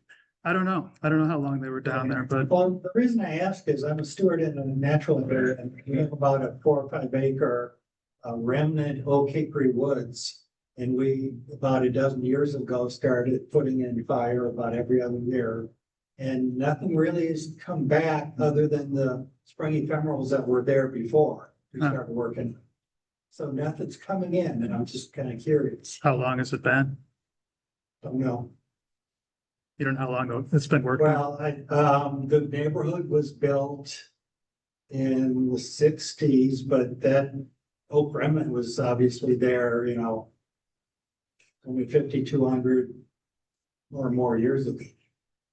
I don't know. I don't know how long they were down there, but Well, the reason I ask is I'm a steward in a natural area and we have about a 4 or 5 acre remnant oak hickory woods. And we, about a dozen years ago, started putting in fire about every other year. And nothing really has come back other than the spring ephemerals that were there before we Huh. started working. So nothing's coming in and I'm just kind of curious. how long has it been? Don't know. You don't know how long it's been working? Well, the neighborhood was built in the 60s, but that oak remnant was obviously there, only 5,200 or more years ago.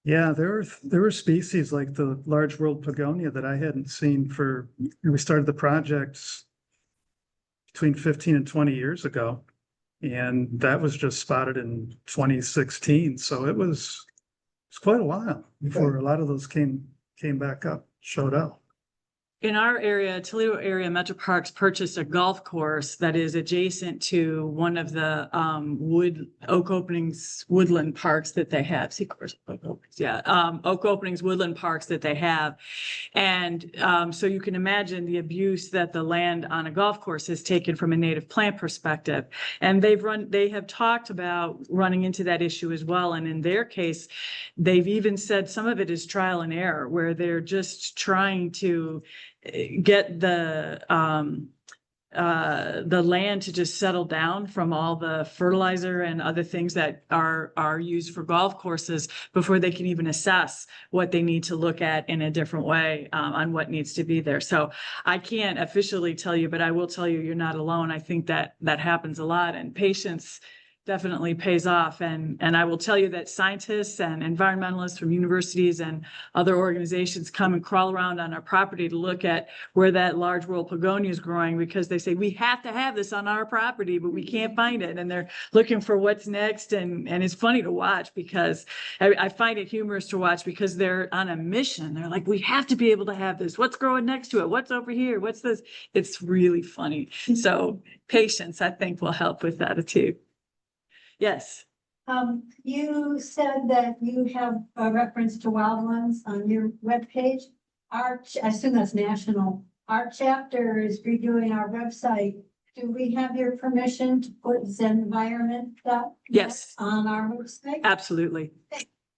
Yeah, there were species like the large world pogonia that I hadn't seen we started the projects between 15 and 20 years ago. And that was just spotted in 2016. So it was quite a while before a lot of those came back up, showed up. In our area, Toledo area, Metro Parks purchased a golf course that is adjacent to one of the oak openings woodland parks that they have. Oak openings woodland parks that they have. And so you can imagine the abuse that the land on a golf course has taken from a native plant perspective. And they have talked about running into that issue as well. And in their case, they've even said some of it is trial and error, where they're just trying to get the land to just settle down from all the fertilizer and other things that are used for golf courses before they can even assess what they need to look at in a different way on what needs to be there. So I can't officially tell you, but I will tell you, you're not alone. I think that happens a lot, and patience definitely pays off. And I will tell you that scientists and environmentalists from universities and other organizations come and crawl around on our property to look at where that large world pogonia is growing, because they say, we have to have this on our property, but we can't find it. And they're looking for what's next. And it's funny to watch, because I find it humorous to watch, because they're on a mission. They're like, we have to be able to have this. What's growing next to it? What's over here? What's this? It's really funny. So patience, I think, will help with that too. Yes. You said that you have a reference to wild ones on your webpage. I assume that's national. Our chapter is redoing our website. Do we have your permission to put Zenvironment Yes. on our website? Absolutely.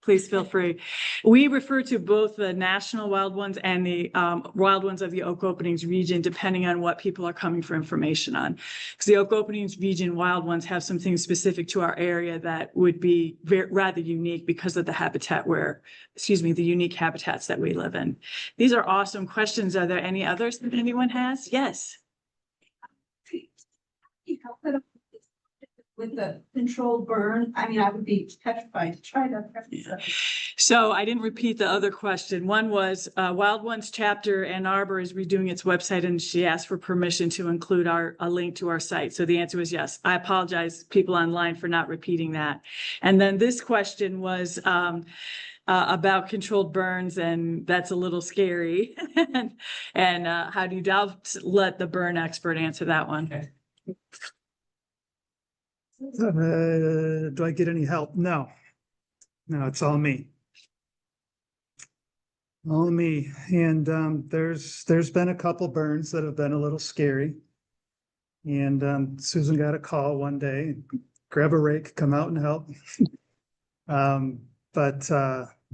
Please feel free. We refer to both the national wild ones and the wild ones of the Oak Openings region, depending on what people are coming for information on. Because the Oak Openings region wild ones have some things specific to our area that would be rather unique because of the habitat the unique habitats that we live in. These are awesome questions. Are there any others that anyone has? Yes. With the controlled burn, I mean, I would be petrified to try to. So I didn't repeat the other question. One was Wild Ones chapter Ann Arbor is redoing its website, and she asked for permission to include a link to our site. So the answer was yes. I apologize, people online, for not repeating that. And then this question was about controlled burns, and that's a little scary. and how do you let the burn expert answer that one? Do I get any help? No. No, it's all me. All me. And there's been a couple burns that have been a little scary. And Susan got a call one day, grab a rake, come out and help. But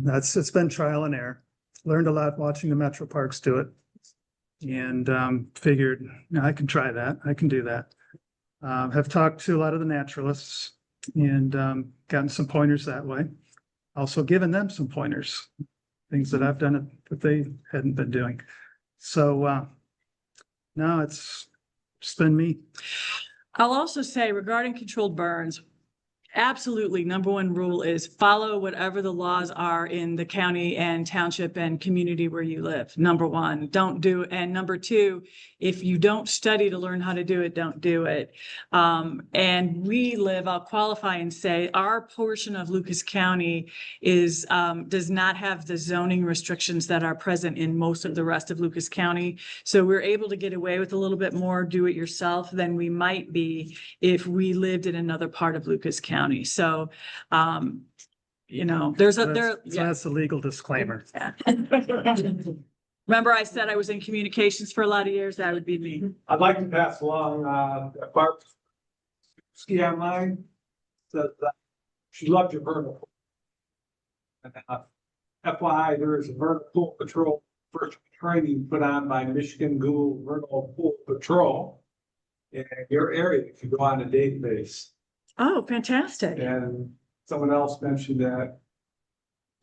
it's been trial and error. Learned a lot watching the Metro Parks do it. And figured, I can try that. I can do that. Have talked to a lot of the naturalists and gotten some pointers that way. Also given them some pointers, things that I've done that they hadn't been doing. So no, it's been me. I'll also say regarding controlled burns, absolutely, number one rule is follow whatever the laws are in the county and township and community where you live. Number one, don't do. And number two, if you don't study to learn how to do it, don't do it. And I'll qualify and say our portion of Lucas County does not have the zoning restrictions that are present in most of the rest of Lucas County. So we're able to get away with a little bit more do it yourself than we might be if we lived in another part of Lucas County. So, that's a legal disclaimer. Yeah. Remember I said I was in communications for a lot of years? That would be me. I'd like to pass along, Barb Ski Online says that she loved your vertical. And, FYI, there is a vertical pool patrol first training put on by Michigan Google Vertical Pool Patrol in your area if you go on a database. Oh, fantastic. And someone else mentioned that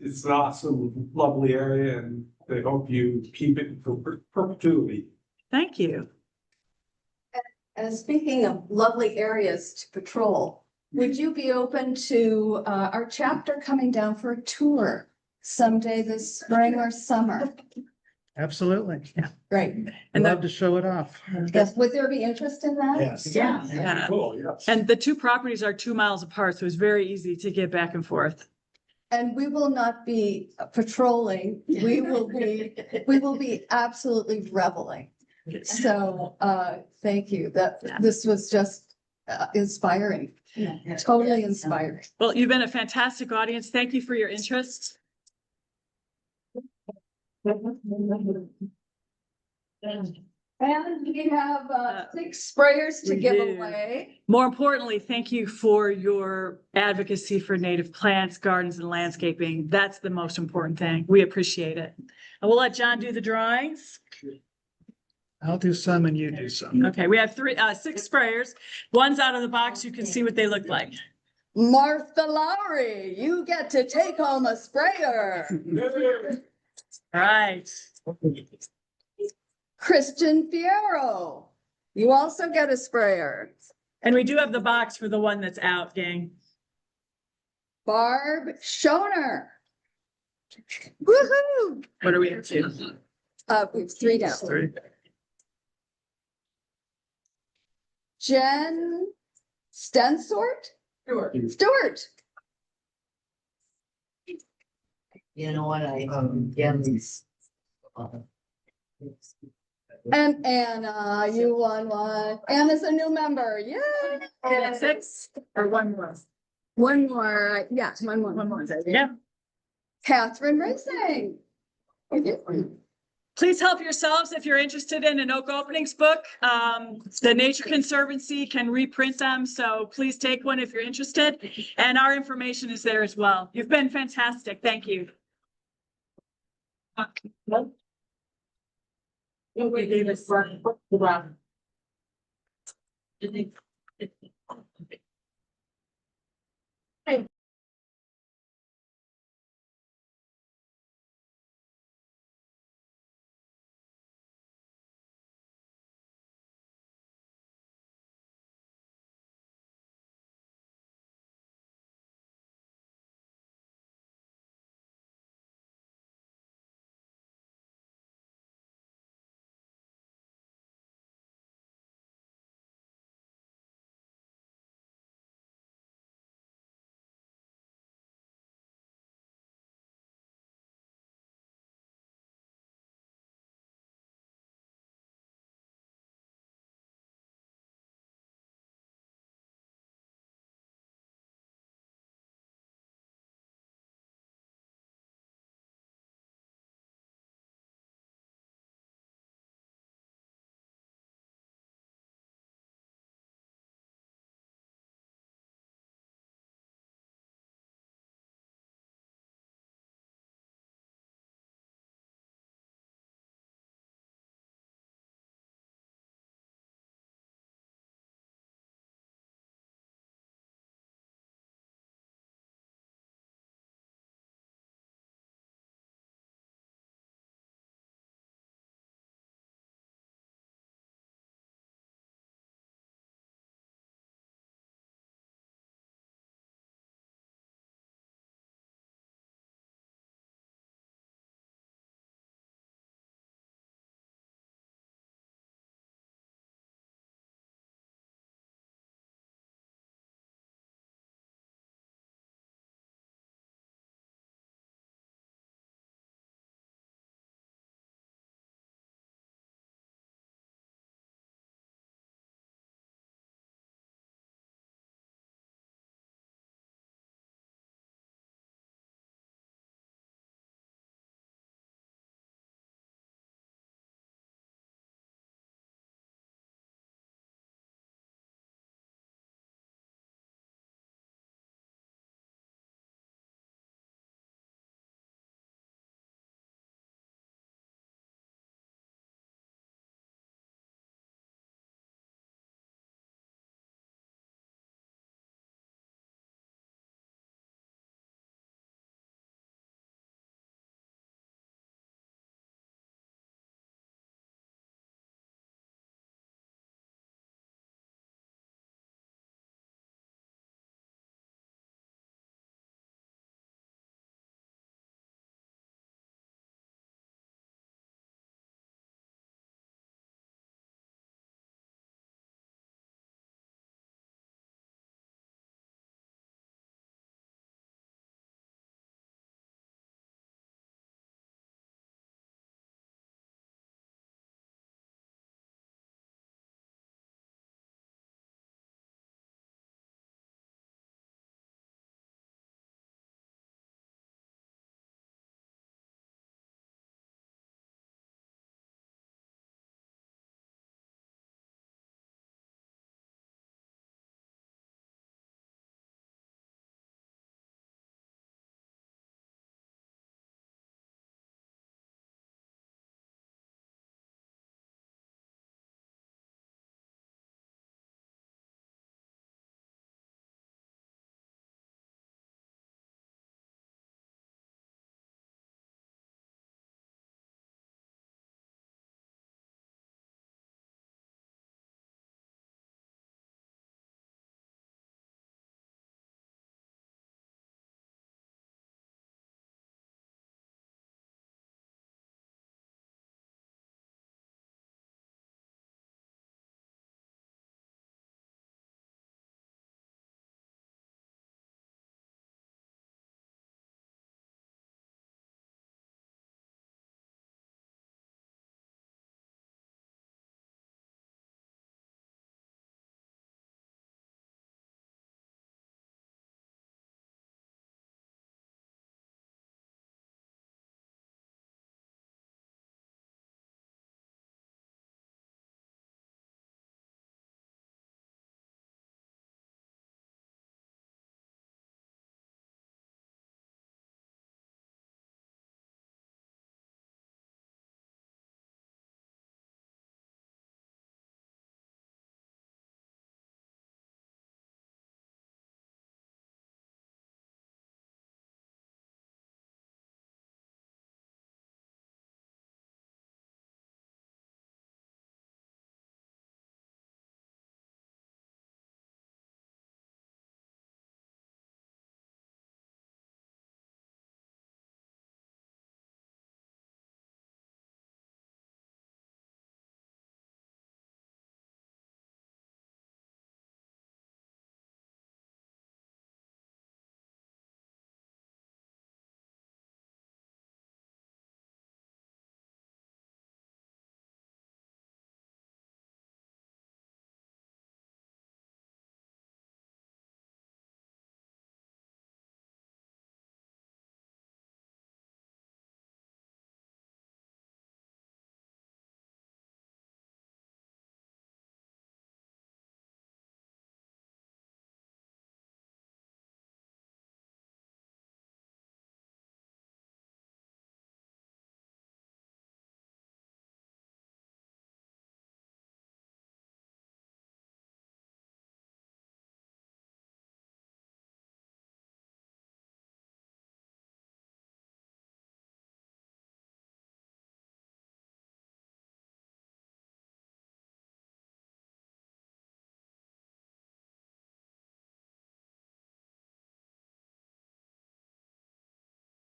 it's an awesome, lovely area, and they hope you keep it for perpetuity. Thank you. And speaking of lovely areas to patrol, would you be open to our chapter coming down for a tour someday this spring or summer? Absolutely. Great. And Love to show it off. Yes, would there be interest in that? Yes. Yeah. Cool, yes. And the two properties are 2 miles apart, so it's very easy to get back and forth. And we will not be patrolling. We will be absolutely reveling. So thank you. This was just inspiring. Totally inspiring. Well, you've been a fantastic audience. Thank you for your interest. And we have 6 sprayers to We give do. away. More importantly, thank you for your advocacy for native plants, gardens, and landscaping. That's the most important thing. We appreciate it. And we'll let John do the drawings. I'll do some and you do some. Okay, we have 6 sprayers. One's out of the box. You can see what they look like. Martha Lowry, you get to take home a sprayer. All right. Christian Fierro, you also get a sprayer. And we do have the box for the one that's out, gang. Barb Schoner. Woohoo! What are we up to? We have 3 down. Three. Jen Stensort? Stewart. You know what, yeah, these. And Anna, you won one. Anna's a new member. Yay! And 6 or one more? One more. Yeah, one more. One more. Yeah. Catherine Racing. Please help yourselves if you're interested in an oak openings book. The Nature Conservancy can reprint them, so please take one if you're interested. And our information is there as well. You've been fantastic. Thank you. Nobody gave us.